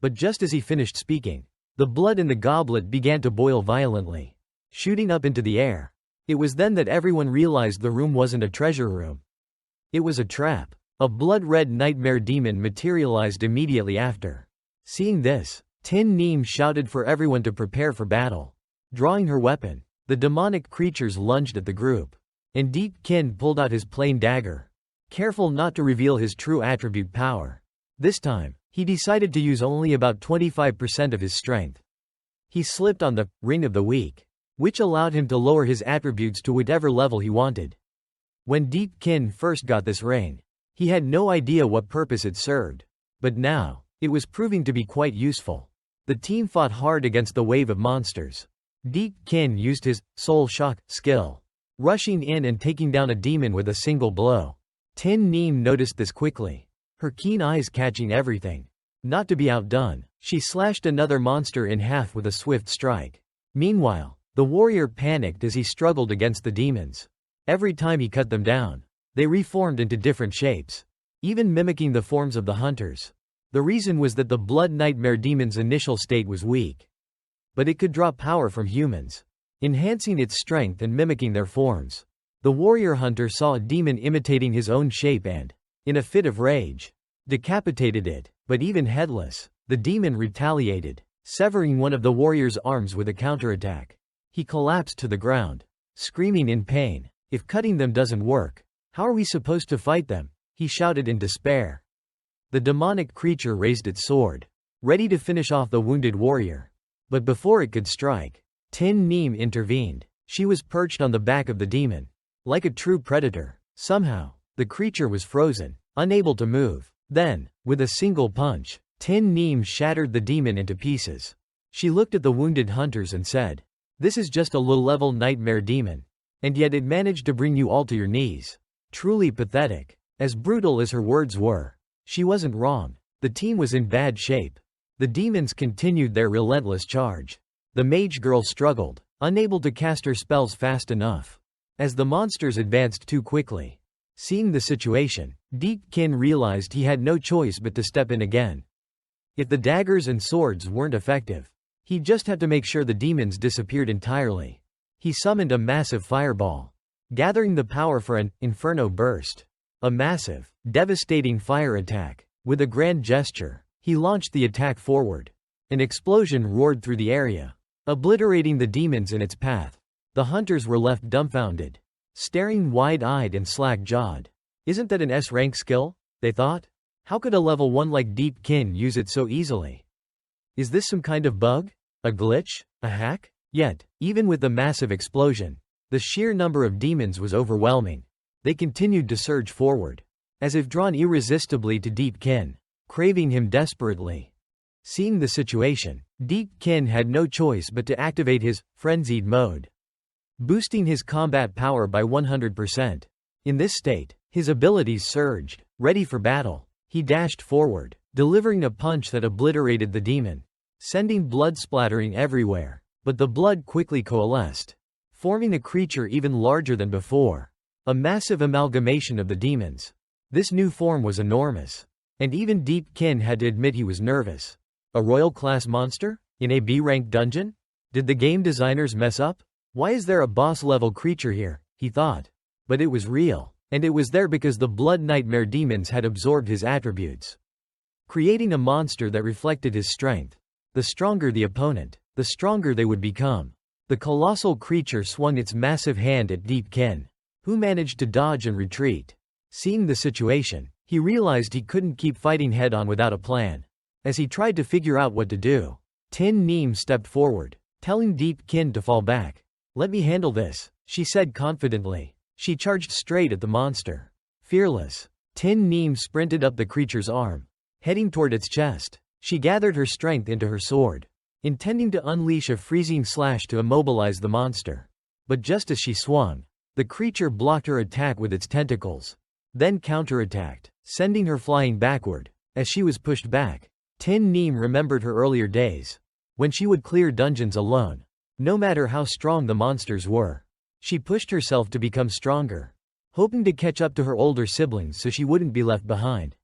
But just as he finished speaking, the blood in the goblet began to boil violently, shooting up into the air. It was then that everyone realized the room wasn't a treasure room. It was a trap. A blood-red nightmare demon materialized immediately after. Seeing this, KingName shouted for everyone to prepare for battle. Drawing her weapon, the demonic creatures lunged at the group, and Deep Kin pulled out his plain dagger, careful not to reveal his true attribute power. This time, he decided to use only about 25% of his strength. He slipped on the Ring of the Weak, which allowed him to lower his attributes to whatever level he wanted. When Deep Kin first got this ring, he had no idea what purpose it served, but now, it was proving to be quite useful. The team fought hard against the wave of monsters. Deep Kin used his Soul Shock skill, rushing in and taking down a demon with a single blow. KingName noticed this quickly, her keen eyes catching everything. Not to be outdone, she slashed another monster in half with a swift strike. Meanwhile, the warrior panicked as he struggled against the demons. Every time he cut them down, they reformed into different shapes, even mimicking the forms of the hunters. The reason was that the blood nightmare demon's initial state was weak, but it could draw power from humans, enhancing its strength and mimicking their forms. The warrior hunter saw a demon imitating his own shape and, in a fit of rage, decapitated it. But even headless, the demon retaliated, severing one of the warrior's arms with a counterattack. He collapsed to the ground, screaming in pain. "If cutting them doesn't work, how are we supposed to fight them?" he shouted in despair. The demonic creature raised its sword, ready to finish off the wounded warrior. But before it could strike, KingName intervened. She was perched on the back of the demon, Like a true predator. Somehow, the creature was frozen, unable to move. Then, with a single punch, KingName shattered the demon into pieces. She looked at the wounded hunters and said, "This is just a low-level nightmare demon. And yet it managed to bring you all to your knees. Truly pathetic." As brutal as her words were, she wasn't wrong. The team was in bad shape. The demons continued their relentless charge. The mage girl struggled, unable to cast her spells fast enough, as the monsters advanced too quickly. Seeing the situation, Deepkin realized he had no choice but to step in again. If the daggers and swords weren't effective, he just had to make sure the demons disappeared entirely. He summoned a massive fireball, gathering the power for an inferno burst. A massive, devastating fire attack. With a grand gesture, he launched the attack forward. An explosion roared through the area, obliterating the demons in its path. The hunters were left dumbfounded, staring wide-eyed and slack-jawed. Isn't that an S-rank skill? They thought. How could a level 1 like Deepkin use it so easily? Is this some kind of bug? A glitch? A hack? Yet, even with the massive explosion, the sheer number of demons was overwhelming. They continued to surge forward, as if drawn irresistibly to Deepkin, craving him desperately. Seeing the situation, Deepkin had no choice but to activate his frenzied mode, boosting his combat power by 100%. In this state, his abilities surged. Ready for battle, he dashed forward, delivering a punch that obliterated the demon, sending blood splattering everywhere. But the blood quickly coalesced, forming a creature even larger than before. A massive amalgamation of the demons. This new form was enormous, and even Deepkin had to admit he was nervous. A royal-class monster? In a B-rank dungeon? Did the game designers mess up? Why is there a boss-level creature here? He thought. But it was real, and it was there because the blood nightmare demons had absorbed his attributes, creating a monster that reflected his strength. The stronger the opponent, the stronger they would become. The colossal creature swung its massive hand at Deepkin, who managed to dodge and retreat. Seeing the situation, he realized he couldn't keep fighting head-on without a plan. As he tried to figure out what to do, KingName stepped forward, telling Deepkin to fall back. "Let me handle this," she said confidently. She charged straight at the monster. Fearless, KingName sprinted up the creature's arm, heading toward its chest. She gathered her strength into her sword, intending to unleash a freezing slash to immobilize the monster. But just as she swung, the creature blocked her attack with its tentacles, then counterattacked, sending her flying backward. As she was pushed back, KingName remembered her earlier days, when she would clear dungeons alone, no matter how strong the monsters were. She pushed herself to become stronger, hoping to catch up to her older siblings so she wouldn't be left behind.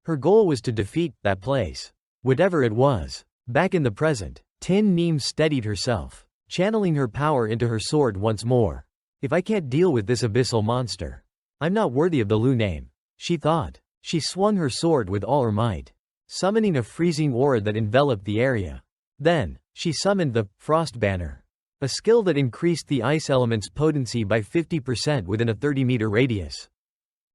Her goal was to defeat that place, whatever it was. Back in the present, KingName steadied herself, channeling her power into her sword once more. "If I can't deal with this abyssal monster, I'm not worthy of the Lu name," she thought. She swung her sword with all her might, summoning a freezing aura that enveloped the area. Then, she summoned the Frost Banner, a skill that increased the ice element's potency by 50% within a 30-meter radius.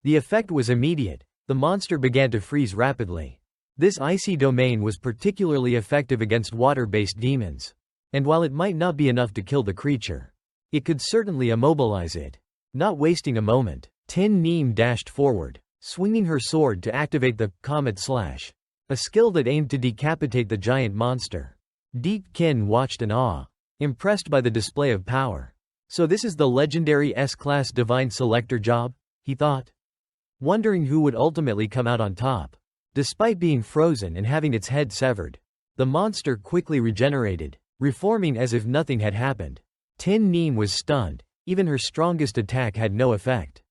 The effect was immediate. The monster began to freeze rapidly. This icy domain was particularly effective against water-based demons, and while it might not be enough to kill the creature, it could certainly immobilize it. Not wasting a moment, KingName dashed forward, swinging her sword to activate the Comet Slash, a skill that aimed to decapitate the giant monster. Deepkin watched in awe, impressed by the display of power. So this is the legendary S-Class Divine Selector job, he thought, wondering who would ultimately come out on top. Despite being frozen and having its head severed, the monster quickly regenerated, reforming as if nothing had happened. KingName was stunned. Even her strongest attack had no effect.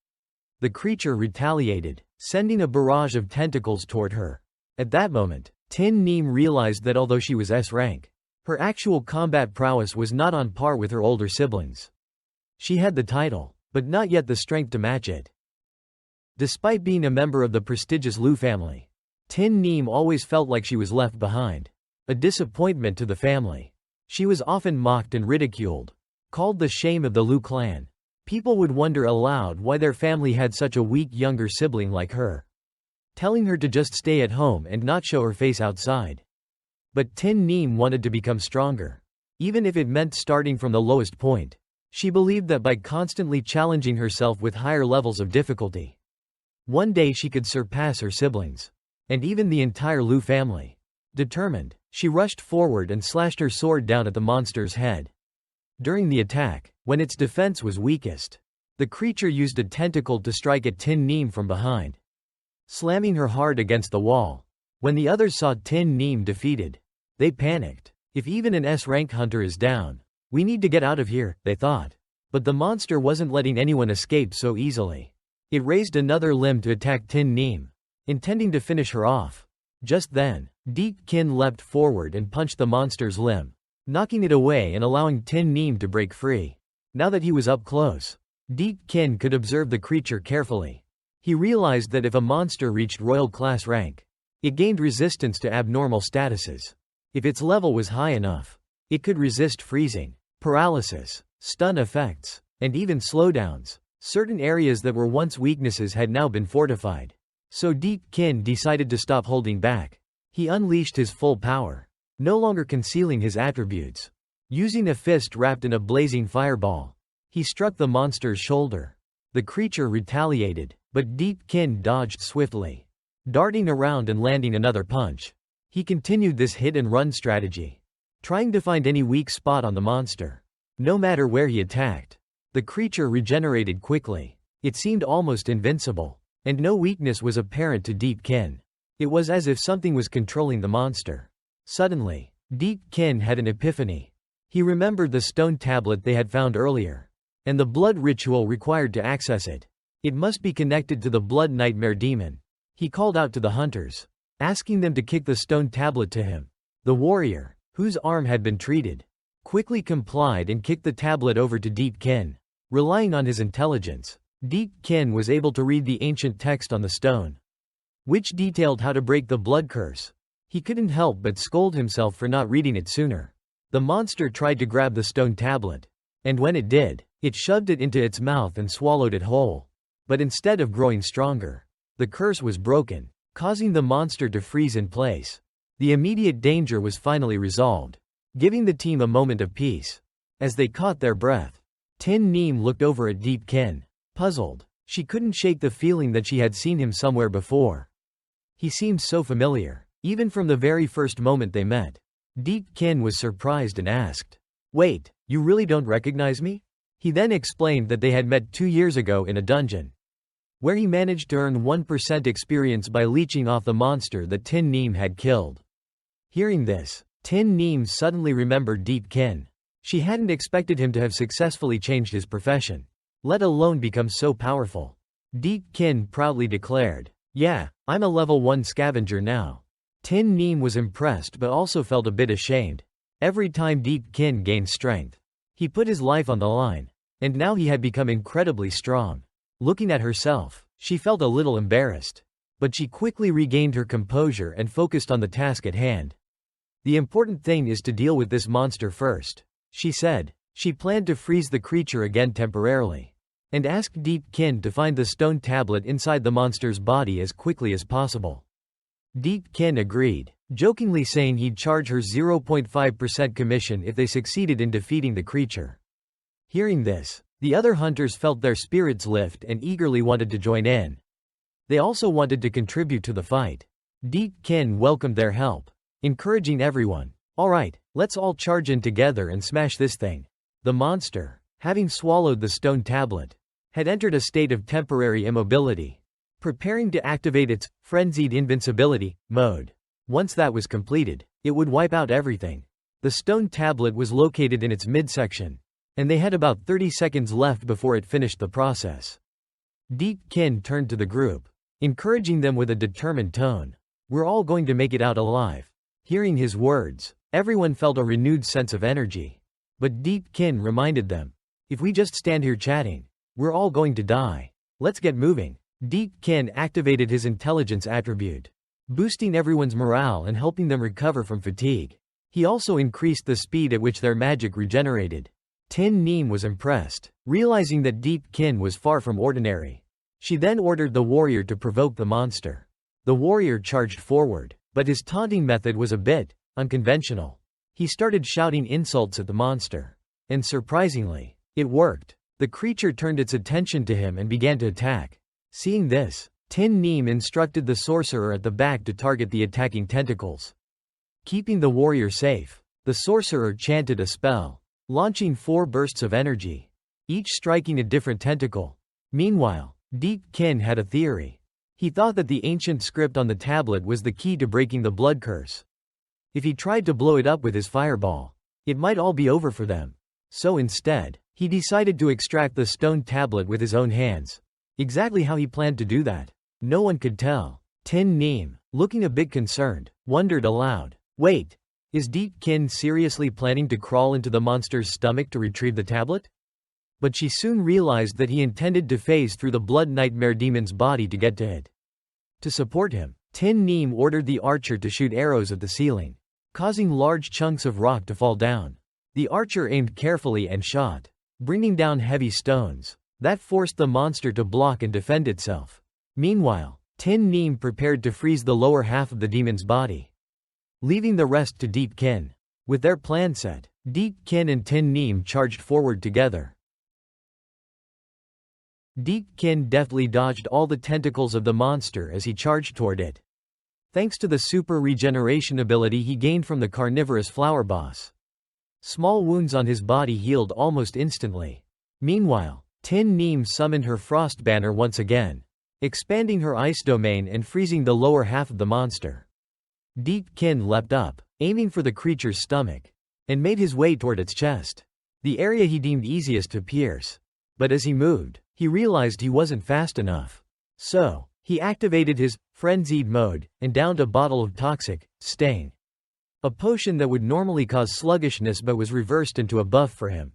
The creature retaliated, sending a barrage of tentacles toward her. At that moment, KingName realized that although she was S-rank, her actual combat prowess was not on par with her older siblings. She had the title, but not yet the strength to match it. Despite being a member of the prestigious Lu family, KingName always felt like she was left behind, a disappointment to the family. She was often mocked and ridiculed, called the shame of the Lu clan. People would wonder aloud why their family had such a weak younger sibling like her, telling her to just stay at home and not show her face outside. But KingName wanted to become stronger, even if it meant starting from the lowest point. She believed that by constantly challenging herself with higher levels of difficulty, one day she could surpass her siblings, and even the entire Lu family. Determined, she rushed forward and slashed her sword down at the monster's head. During the attack, when its defense was weakest, the creature used a tentacle to strike at KingName from behind, slamming her hard against the wall. When the others saw KingName defeated, they panicked. If even an S-rank hunter is down, we need to get out of here, they thought. But the monster wasn't letting anyone escape so easily. It raised another limb to attack KingName, intending to finish her off. Just then, Deep Kin leapt forward and punched the monster's limb, knocking it away and allowing KingName to break free. Now that he was up close, Deep Kin could observe the creature carefully. He realized that if a monster reached royal class rank, it gained resistance to abnormal statuses. If its level was high enough, it could resist freezing, paralysis, stun effects, and even slowdowns. Certain areas that were once weaknesses had now been fortified. So Deep Kin decided to stop holding back. He unleashed his full power, no longer concealing his attributes. Using a fist wrapped in a blazing fireball, he struck the monster's shoulder. The creature retaliated, but Deep Kin dodged swiftly, darting around and landing another punch. He continued this hit-and-run strategy, trying to find any weak spot on the monster. No matter where he attacked, the creature regenerated quickly. It seemed almost invincible, and no weakness was apparent to Deep Kin. It was as if something was controlling the monster. Suddenly, Deep Kin had an epiphany. He remembered the stone tablet they had found earlier, and the blood ritual required to access it. It must be connected to the blood nightmare demon. He called out to the hunters, asking them to kick the stone tablet to him. The warrior, whose arm had been treated, quickly complied and kicked the tablet over to Deep Kin. Relying on his intelligence, Deep Kin was able to read the ancient text on the stone, which detailed how to break the blood curse. He couldn't help but scold himself for not reading it sooner. The monster tried to grab the stone tablet, and when it did, it shoved it into its mouth and swallowed it whole. But instead of growing stronger, the curse was broken, causing the monster to freeze in place. The immediate danger was finally resolved, giving the team a moment of peace. As they caught their breath, KingName looked over at Deep Kin, puzzled. She couldn't shake the feeling that she had seen him somewhere before. He seemed so familiar, even from the very first moment they met. Deep Kin was surprised and asked, "Wait, you really don't recognize me?" He then explained that they had met 2 years ago in a dungeon, where he managed to earn 1% experience by leeching off the monster that KingName had killed. Hearing this, KingName suddenly remembered Deep Kin. She hadn't expected him to have successfully changed his profession, let alone become so powerful. Deep Kin proudly declared, "Yeah, I'm a level 1 scavenger now." KingName was impressed but also felt a bit ashamed. Every time Deep Kin gained strength, he put his life on the line, and now he had become incredibly strong. Looking at herself, she felt a little embarrassed, but she quickly regained her composure and focused on the task at hand. "The important thing is to deal with this monster first," she said. She planned to freeze the creature again temporarily, and asked Deep Kin to find the stone tablet inside the monster's body as quickly as possible. Deep Kin agreed, jokingly saying he'd charge her 0.5% commission if they succeeded in defeating the creature. Hearing this, the other hunters felt their spirits lift and eagerly wanted to join in. They also wanted to contribute to the fight. Deep Kin welcomed their help, encouraging everyone, "All right, let's all charge in together and smash this thing." The monster, having swallowed the stone tablet, had entered a state of temporary immobility, preparing to activate its frenzied invincibility mode. Once that was completed, it would wipe out everything. The stone tablet was located in its midsection, and they had about 30 seconds left before it finished the process. Deep Kin turned to the group, encouraging them with a determined tone, "We're all going to make it out alive." Hearing his words, everyone felt a renewed sense of energy. But Deep Kin reminded them, "If we just stand here chatting, we're all going to die. Let's get moving." Deep Kin activated his intelligence attribute, boosting everyone's morale and helping them recover from fatigue. He also increased the speed at which their magic regenerated. KingName was impressed, realizing that Deep Kin was far from ordinary. She then ordered the warrior to provoke the monster. The warrior charged forward, but his taunting method was a bit unconventional. He started shouting insults at the monster, and surprisingly, It worked. The creature turned its attention to him and began to attack. Seeing this, KingName instructed the sorcerer at the back to target the attacking tentacles. Keeping the warrior safe, the sorcerer chanted a spell, launching 4 bursts of energy, each striking a different tentacle. Meanwhile, Deepkin had a theory. He thought that the ancient script on the tablet was the key to breaking the blood curse. If he tried to blow it up with his fireball, it might all be over for them. So instead, he decided to extract the stone tablet with his own hands. Exactly how he planned to do that, no one could tell. KingName, looking a bit concerned, wondered aloud, "Wait, is Deepkin seriously planning to crawl into the monster's stomach to retrieve the tablet?" But she soon realized that he intended to phase through the blood nightmare demon's body to get to it. To support him, KingName ordered the archer to shoot arrows at the ceiling, causing large chunks of rock to fall down. The archer aimed carefully and shot, bringing down heavy stones that forced the monster to block and defend itself. Meanwhile, KingName prepared to freeze the lower half of the demon's body, leaving the rest to Deepkin. With their plan set, Deepkin and KingName charged forward together. Deepkin deftly dodged all the tentacles of the monster as he charged toward it, thanks to the super regeneration ability he gained from the carnivorous flower boss. Small wounds on his body healed almost instantly. Meanwhile, KingName summoned her frost banner once again, expanding her ice domain and freezing the lower half of the monster. Deepkin leapt up, aiming for the creature's stomach, and made his way toward its chest, the area he deemed easiest to pierce. But as he moved, he realized he wasn't fast enough. So, he activated his frenzied mode and downed a bottle of toxic stain, a potion that would normally cause sluggishness but was reversed into a buff for him.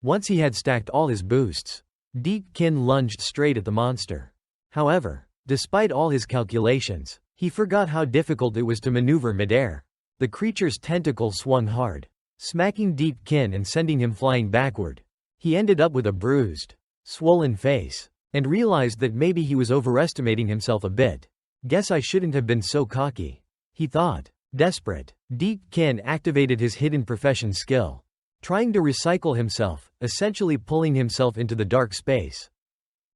Once he had stacked all his boosts, Deepkin lunged straight at the monster. However, despite all his calculations, he forgot how difficult it was to maneuver midair. The creature's tentacle swung hard, smacking Deepkin and sending him flying backward. He ended up with a bruised, swollen face, and realized that maybe he was overestimating himself a bit. "Guess I shouldn't have been so cocky," he thought. Desperate, Deepkin activated his hidden profession skill, trying to recycle himself, essentially pulling himself into the dark space.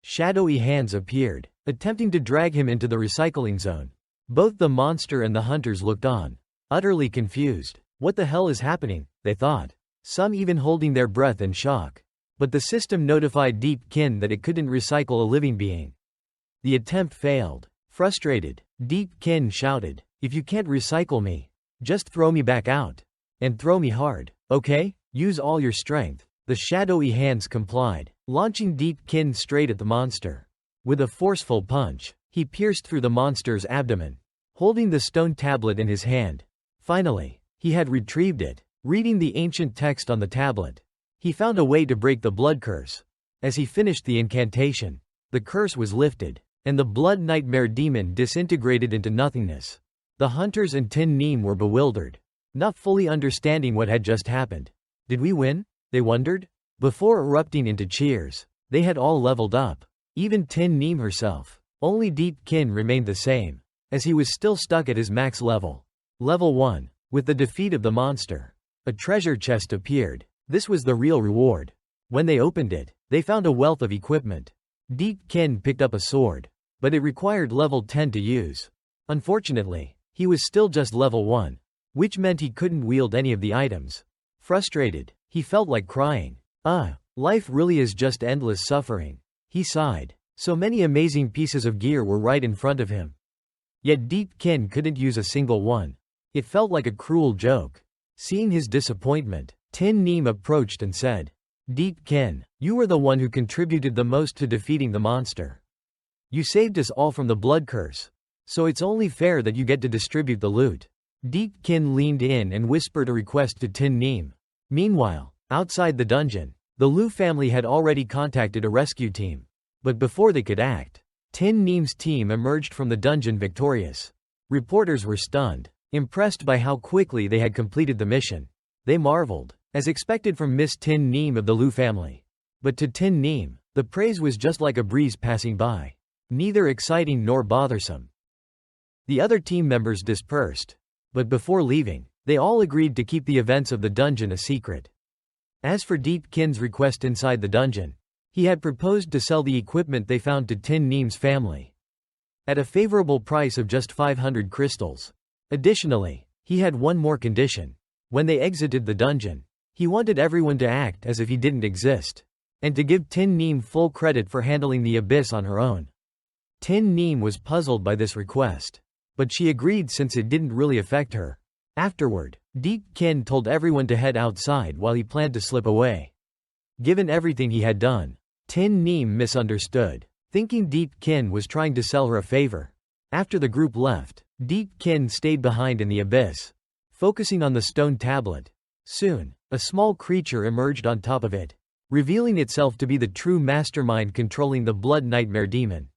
Shadowy hands appeared, attempting to drag him into the recycling zone. Both the monster and the hunters looked on, utterly confused. What the hell is happening, they thought, some even holding their breath in shock. But the system notified Deepkin that it couldn't recycle a living being. The attempt failed. Frustrated, Deepkin shouted, "If you can't recycle me, just throw me back out. And throw me hard, okay? Use all your strength." The shadowy hands complied, launching Deepkin straight at the monster. With a forceful punch, he pierced through the monster's abdomen, holding the stone tablet in his hand. Finally, he had retrieved it. Reading the ancient text on the tablet, he found a way to break the blood curse. As he finished the incantation, the curse was lifted, and the blood nightmare demon disintegrated into nothingness. The hunters and KingName were bewildered, not fully understanding what had just happened. Did we win? They wondered. Before erupting into cheers, they had all leveled up, even KingName herself. Only Deepkin remained the same, as he was still stuck at his max level. Level 1. With the defeat of the monster, a treasure chest appeared. This was the real reward. When they opened it, they found a wealth of equipment. Deepkin picked up a sword, but it required level 10 to use. Unfortunately, he was still just level 1, which meant he couldn't wield any of the items. Frustrated, he felt like crying. Life really is just endless suffering. He sighed. So many amazing pieces of gear were right in front of him, yet Deepkin couldn't use a single one. It felt like a cruel joke. Seeing his disappointment, KingName approached and said, "Deepkin, you were the one who contributed the most to defeating the monster. You saved us all from the blood curse, so it's only fair that you get to distribute the loot." Deepkin leaned in and whispered a request to KingName. Meanwhile, outside the dungeon, the Lu family had already contacted a rescue team. But before they could act, KingName's team emerged from the dungeon victorious. Reporters were stunned, impressed by how quickly they had completed the mission. They marveled, as expected from Miss KingName of the Lu family. But to KingName, the praise was just like a breeze passing by, neither exciting nor bothersome. The other team members dispersed, but before leaving, they all agreed to keep the events of the dungeon a secret. As for Deepkin's request inside the dungeon, he had proposed to sell the equipment they found to KingName's family at a favorable price of just 500 crystals. Additionally, he had one more condition. When they exited the dungeon, he wanted everyone to act as if he didn't exist, and to give KingName full credit for handling the abyss on her own. KingName was puzzled by this request, but she agreed since it didn't really affect her. Afterward, Deepkin told everyone to head outside while he planned to slip away. Given everything he had done, KingName misunderstood, thinking Deepkin was trying to sell her a favor. After the group left, Deepkin stayed behind in the abyss, focusing on the stone tablet. Soon, a small creature emerged on top of it, revealing itself to be the true mastermind controlling the blood nightmare demon.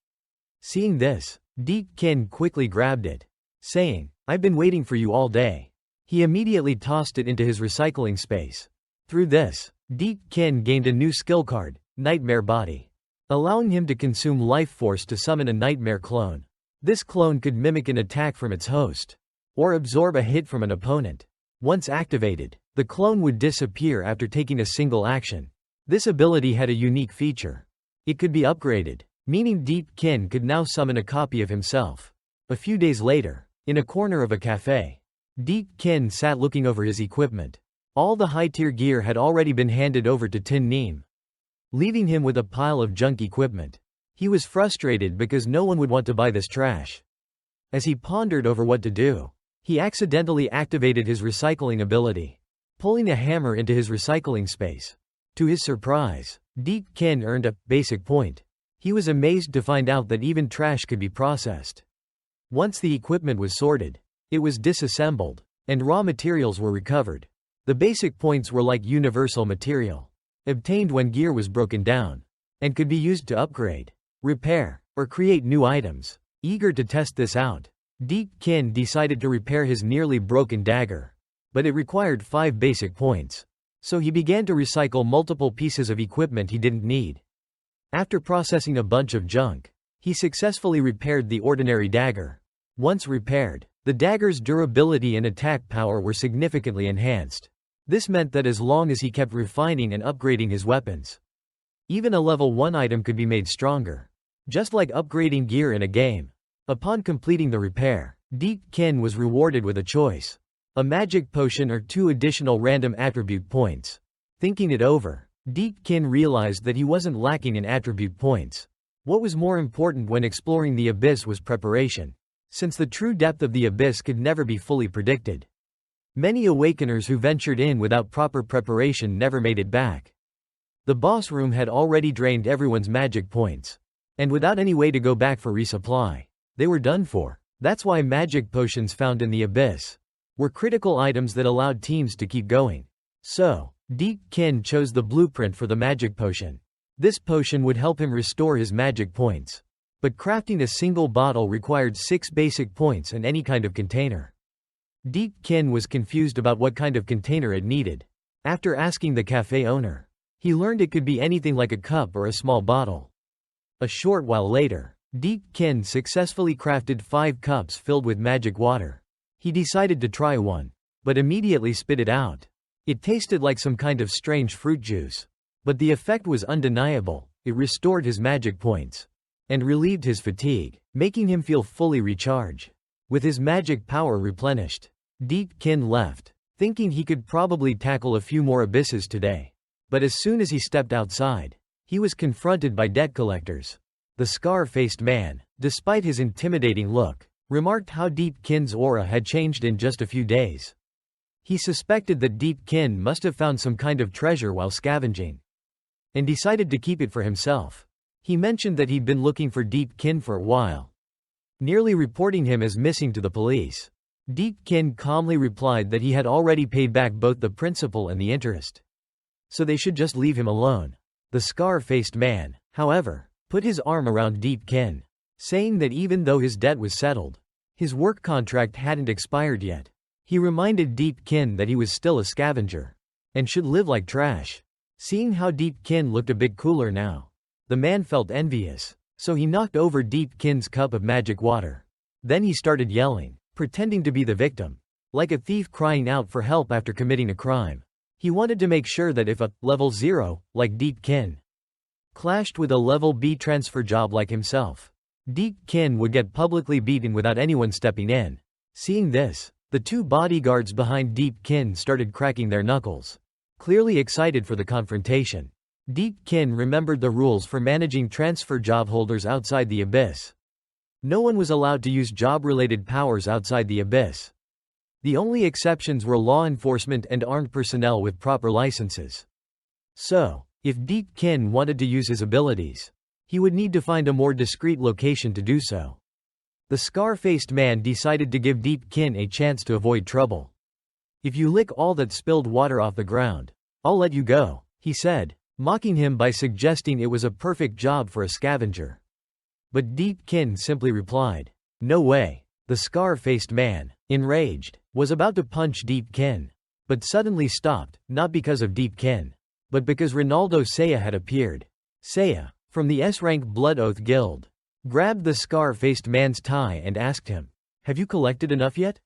Seeing this, Deepkin quickly grabbed it, saying, "I've been waiting for you all day." He immediately tossed it into his recycling space. Through this, Deepkin gained a new skill card, Nightmare Body, allowing him to consume life force to summon a nightmare clone. This clone could mimic an attack from its host, or absorb a hit from an opponent. Once activated, the clone would disappear after taking a single action. This ability had a unique feature. It could be upgraded, meaning Deepkin could now summon a copy of himself. A few days later, in a corner of a cafe, Deepkin sat looking over his equipment. All the high-tier gear had already been handed over to KingName, leaving him with a pile of junk equipment. He was frustrated because no one would want to buy this trash. As he pondered over what to do, he accidentally activated his recycling ability, pulling a hammer into his recycling space. To his surprise, Deepkin earned a basic point. He was amazed to find out that even trash could be processed. Once the equipment was sorted, it was disassembled, and raw materials were recovered. The basic points were like universal material, obtained when gear was broken down, and could be used to upgrade, repair, or create new items. Eager to test this out, Deepkin decided to repair his nearly broken dagger, but it required 5 basic points. So he began to recycle multiple pieces of equipment he didn't need. After processing a bunch of junk, he successfully repaired the ordinary dagger. Once repaired, the dagger's durability and attack power were significantly enhanced. This meant that as long as he kept refining and upgrading his weapons, even a level 1 item could be made stronger. Just like upgrading gear in a game. Upon completing the repair, Deepkin was rewarded with a choice: a magic potion or 2 additional random attribute points. Thinking it over, Deepkin realized that he wasn't lacking in attribute points. What was more important when exploring the abyss was preparation, since the true depth of the abyss could never be fully predicted. Many awakeners who ventured in without proper preparation never made it back. The boss room had already drained everyone's magic points, and without any way to go back for resupply, they were done for. That's why magic potions found in the abyss were critical items that allowed teams to keep going. So, Deepkin chose the blueprint for the magic potion. This potion would help him restore his magic points. But crafting a single bottle required 6 basic points and any kind of container. Deepkin was confused about what kind of container it needed. After asking the cafe owner, he learned it could be anything like a cup or a small bottle. A short while later, Deepkin successfully crafted 5 cups filled with magic water. He decided to try one, but immediately spit it out. It tasted like some kind of strange fruit juice. But the effect was undeniable. It restored his magic points and relieved his fatigue, making him feel fully recharged. With his magic power replenished, Deepkin left, thinking he could probably tackle a few more abysses today. But as soon as he stepped outside, he was confronted by debt collectors. The scar-faced man, despite his intimidating look, remarked how Deepkin's aura had changed in just a few days. He suspected that Deepkin must have found some kind of treasure while scavenging, and decided to keep it for himself. He mentioned that he'd been looking for Deepkin for a while, nearly reporting him as missing to the police. Deepkin calmly replied that he had already paid back both the principal and the interest, so they should just leave him alone. The scar-faced man, however, put his arm around Deepkin, saying that even though his debt was settled, his work contract hadn't expired yet. He reminded Deepkin that he was still a scavenger, and should live like trash. Seeing how Deepkin looked a bit cooler now, the man felt envious, so he knocked over Deepkin's cup of magic water. Then he started yelling, pretending to be the victim, like a thief crying out for help after committing a crime. He wanted to make sure that if a level 0, like Deepkin, clashed with a level B transfer job like himself, Deepkin would get publicly beaten without anyone stepping in. Seeing this, the two bodyguards behind Deepkin started cracking their knuckles, clearly excited for the confrontation. Deepkin remembered the rules for managing transfer job holders outside the Abyss. No one was allowed to use job-related powers outside the Abyss. The only exceptions were law enforcement and armed personnel with proper licenses. So, if Deepkin wanted to use his abilities, he would need to find a more discreet location to do so. The scar-faced man decided to give Deepkin a chance to avoid trouble. "If you lick all that spilled water off the ground, I'll let you go," he said, mocking him by suggesting it was a perfect job for a scavenger. But Deepkin simply replied, "No way." The scar-faced man, enraged, was about to punch Deepkin, but suddenly stopped, not because of Deepkin, but because Ronaldo Seiya had appeared. Seiya, from the S-Rank Blood Oath Guild, grabbed the scar-faced man's tie and asked him, "Have you collected enough yet?"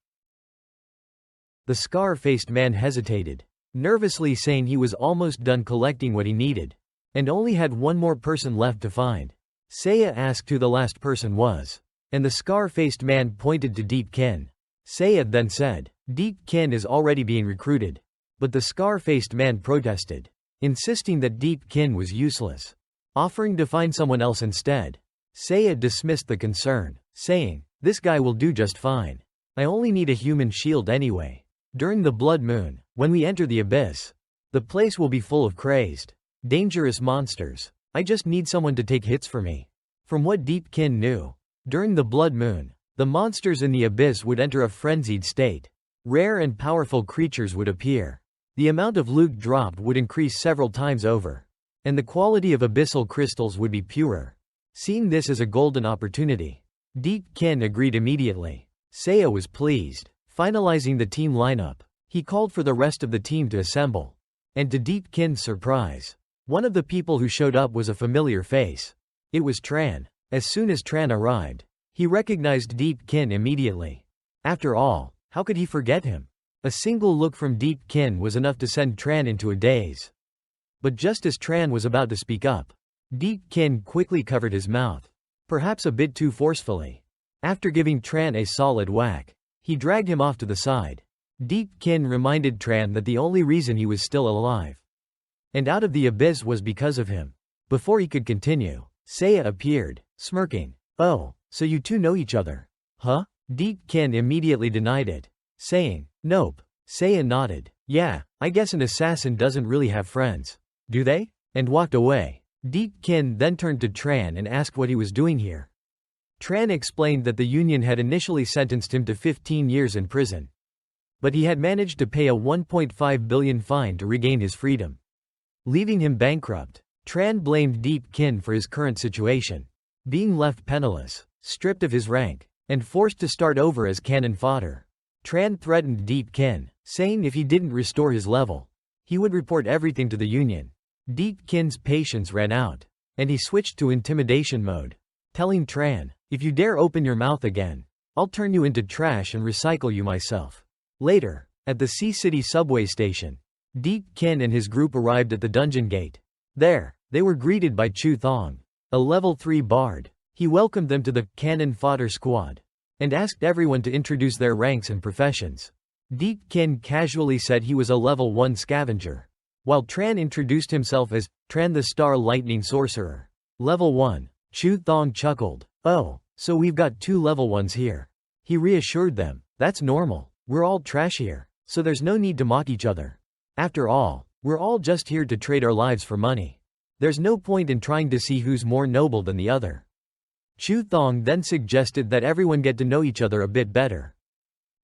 The scar-faced man hesitated, nervously saying he was almost done collecting what he needed, and only had one more person left to find. Seiya asked who the last person was, and the scar-faced man pointed to Deepkin. Seiya then said, "Deepkin is already being recruited." But the scar-faced man protested, insisting that Deepkin was useless, offering to find someone else instead. Seiya dismissed the concern, saying, "This guy will do just fine. I only need a human shield anyway. During the Blood Moon, when we enter the Abyss, the place will be full of crazed, dangerous monsters. I just need someone to take hits for me." From what Deepkin knew, during the Blood Moon, the monsters in the Abyss would enter a frenzied state. Rare and powerful creatures would appear. The amount of loot dropped would increase several times over, and the quality of abyssal crystals would be purer. Seeing this as a golden opportunity, Deepkin agreed immediately. Seiya was pleased. Finalizing the team lineup, he called for the rest of the team to assemble. And to Deepkin's surprise, one of the people who showed up was a familiar face. It was Tran. As soon as Tran arrived, he recognized Deepkin immediately. After all, how could he forget him? A single look from Deepkin was enough to send Tran into a daze. But just as Tran was about to speak up, Deepkin quickly covered his mouth, perhaps a bit too forcefully. After giving Tran a solid whack, he dragged him off to the side. Deepkin reminded Tran that the only reason he was still alive and out of the Abyss was because of him. Before he could continue, Seiya appeared, smirking. "Oh, so you two know each other, huh?" Deepkin immediately denied it, saying, "Nope." Seiya nodded. "Yeah, I guess an assassin doesn't really have friends, do they?" and walked away. Deepkin then turned to Tran and asked what he was doing here. Tran explained that the Union had initially sentenced him to 15 years in prison, but he had managed to pay a 1.5 billion fine to regain his freedom, leaving him bankrupt. Tran blamed Deepkin for his current situation, being left penniless, stripped of his rank, and forced to start over as cannon fodder. Tran threatened Deepkin, saying if he didn't restore his level, he would report everything to the Union. Deepkin's patience ran out, and he switched to intimidation mode, telling Tran, "If you dare open your mouth again, I'll turn you into trash and recycle you myself." Later, at the Sea City subway station, Deepkin and his group arrived at the dungeon gate. There, they were greeted by Chu Thong, a level 3 bard. He welcomed them to the cannon fodder squad, and asked everyone to introduce their ranks and professions. Deepkin casually said he was a level 1 scavenger, while Tran introduced himself as Tran the Star Lightning Sorcerer. Level 1. Chu Thong chuckled. "Oh, so we've got 2 level 1s here." He reassured them, "That's normal. We're all trash here, so there's no need to mock each other. After all, we're all just here to trade our lives for money. There's no point in trying to see who's more noble than the other." Chu Thong then suggested that everyone get to know each other a bit better,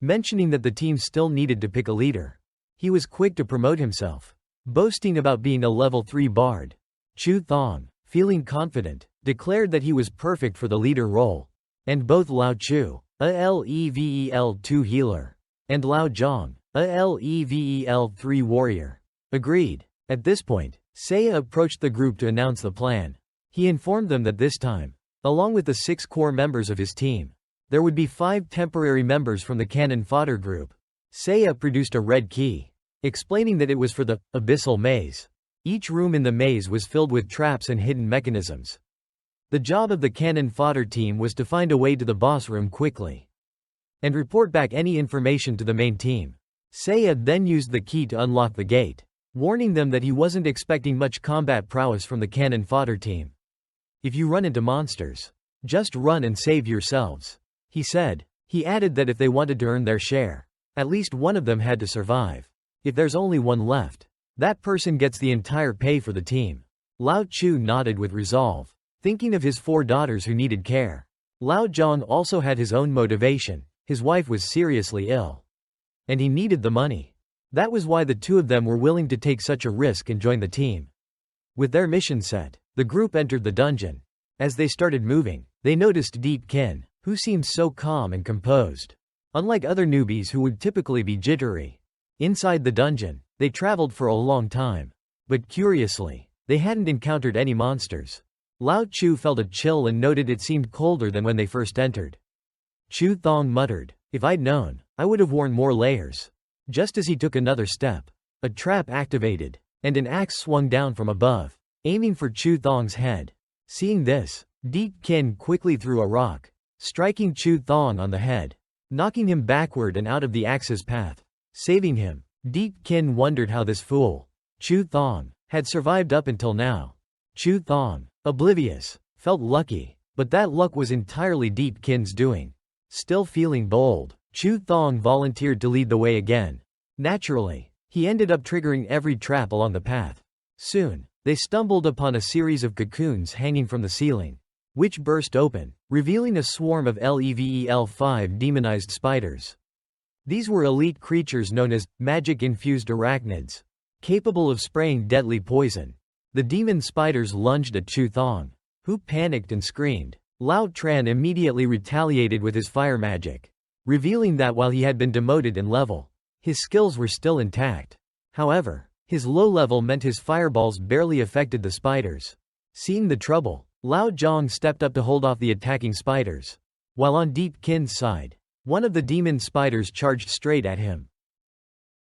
mentioning that the team still needed to pick a leader. He was quick to promote himself, boasting about being a level 3 bard. Chu Thong, feeling confident, declared that he was perfect for the leader role, and both Lao Chu, a level 2 healer, and Lao Zhang, a level 3 warrior, agreed. At this point, Seiya approached the group to announce the plan. He informed them that this time, along with the 6 core members of his team, there would be 5 temporary members from the cannon fodder group. Seiya produced a red key, explaining that it was for the abyssal maze. Each room in the maze was filled with traps and hidden mechanisms. The job of the cannon fodder team was to find a way to the boss room quickly and report back any information to the main team. Seiya then used the key to unlock the gate, warning them that he wasn't expecting much combat prowess from the cannon fodder team. If you run into monsters, just run and save yourselves, he said. He added that if they wanted to earn their share, at least one of them had to survive. If there's only one left, that person gets the entire pay for the team. Lao Chu nodded with resolve, thinking of his 4 daughters who needed care. Lao Zhang also had his own motivation. His wife was seriously ill, and he needed the money. That was why the two of them were willing to take such a risk and join the team. With their mission set, the group entered the dungeon. As they started moving, they noticed Deep Kin, who seemed so calm and composed, unlike other newbies who would typically be jittery. Inside the dungeon, they traveled for a long time, but curiously, they hadn't encountered any monsters. Lao Chu felt a chill and noted it seemed colder than when they first entered. Chu Thong muttered, "If I'd known, I would have worn more layers." Just as he took another step, a trap activated, and an axe swung down from above, aiming for Chu Thong's head. Seeing this, Deep Kin quickly threw a rock, striking Chu Thong on the head, knocking him backward and out of the axe's path. Saving him, Deep Kin wondered how this fool, Chu Thong, had survived up until now. Chu Thong, oblivious, felt lucky, but that luck was entirely Deep Kin's doing. Still feeling bold, Chu Thong volunteered to lead the way again. Naturally, he ended up triggering every trap along the path. Soon, they stumbled upon a series of cocoons hanging from the ceiling, which burst open, revealing a swarm of level-5 demonized spiders. These were elite creatures known as magic-infused arachnids, capable of spraying deadly poison. The demon spiders lunged at Chu Thong, who panicked and screamed. Lao Tran immediately retaliated with his fire magic, revealing that while he had been demoted in level, his skills were still intact. However, his low level meant his fireballs barely affected the spiders. Seeing the trouble, Lao Zhang stepped up to hold off the attacking spiders. While on Deep Kin's side, one of the demon spiders charged straight at him.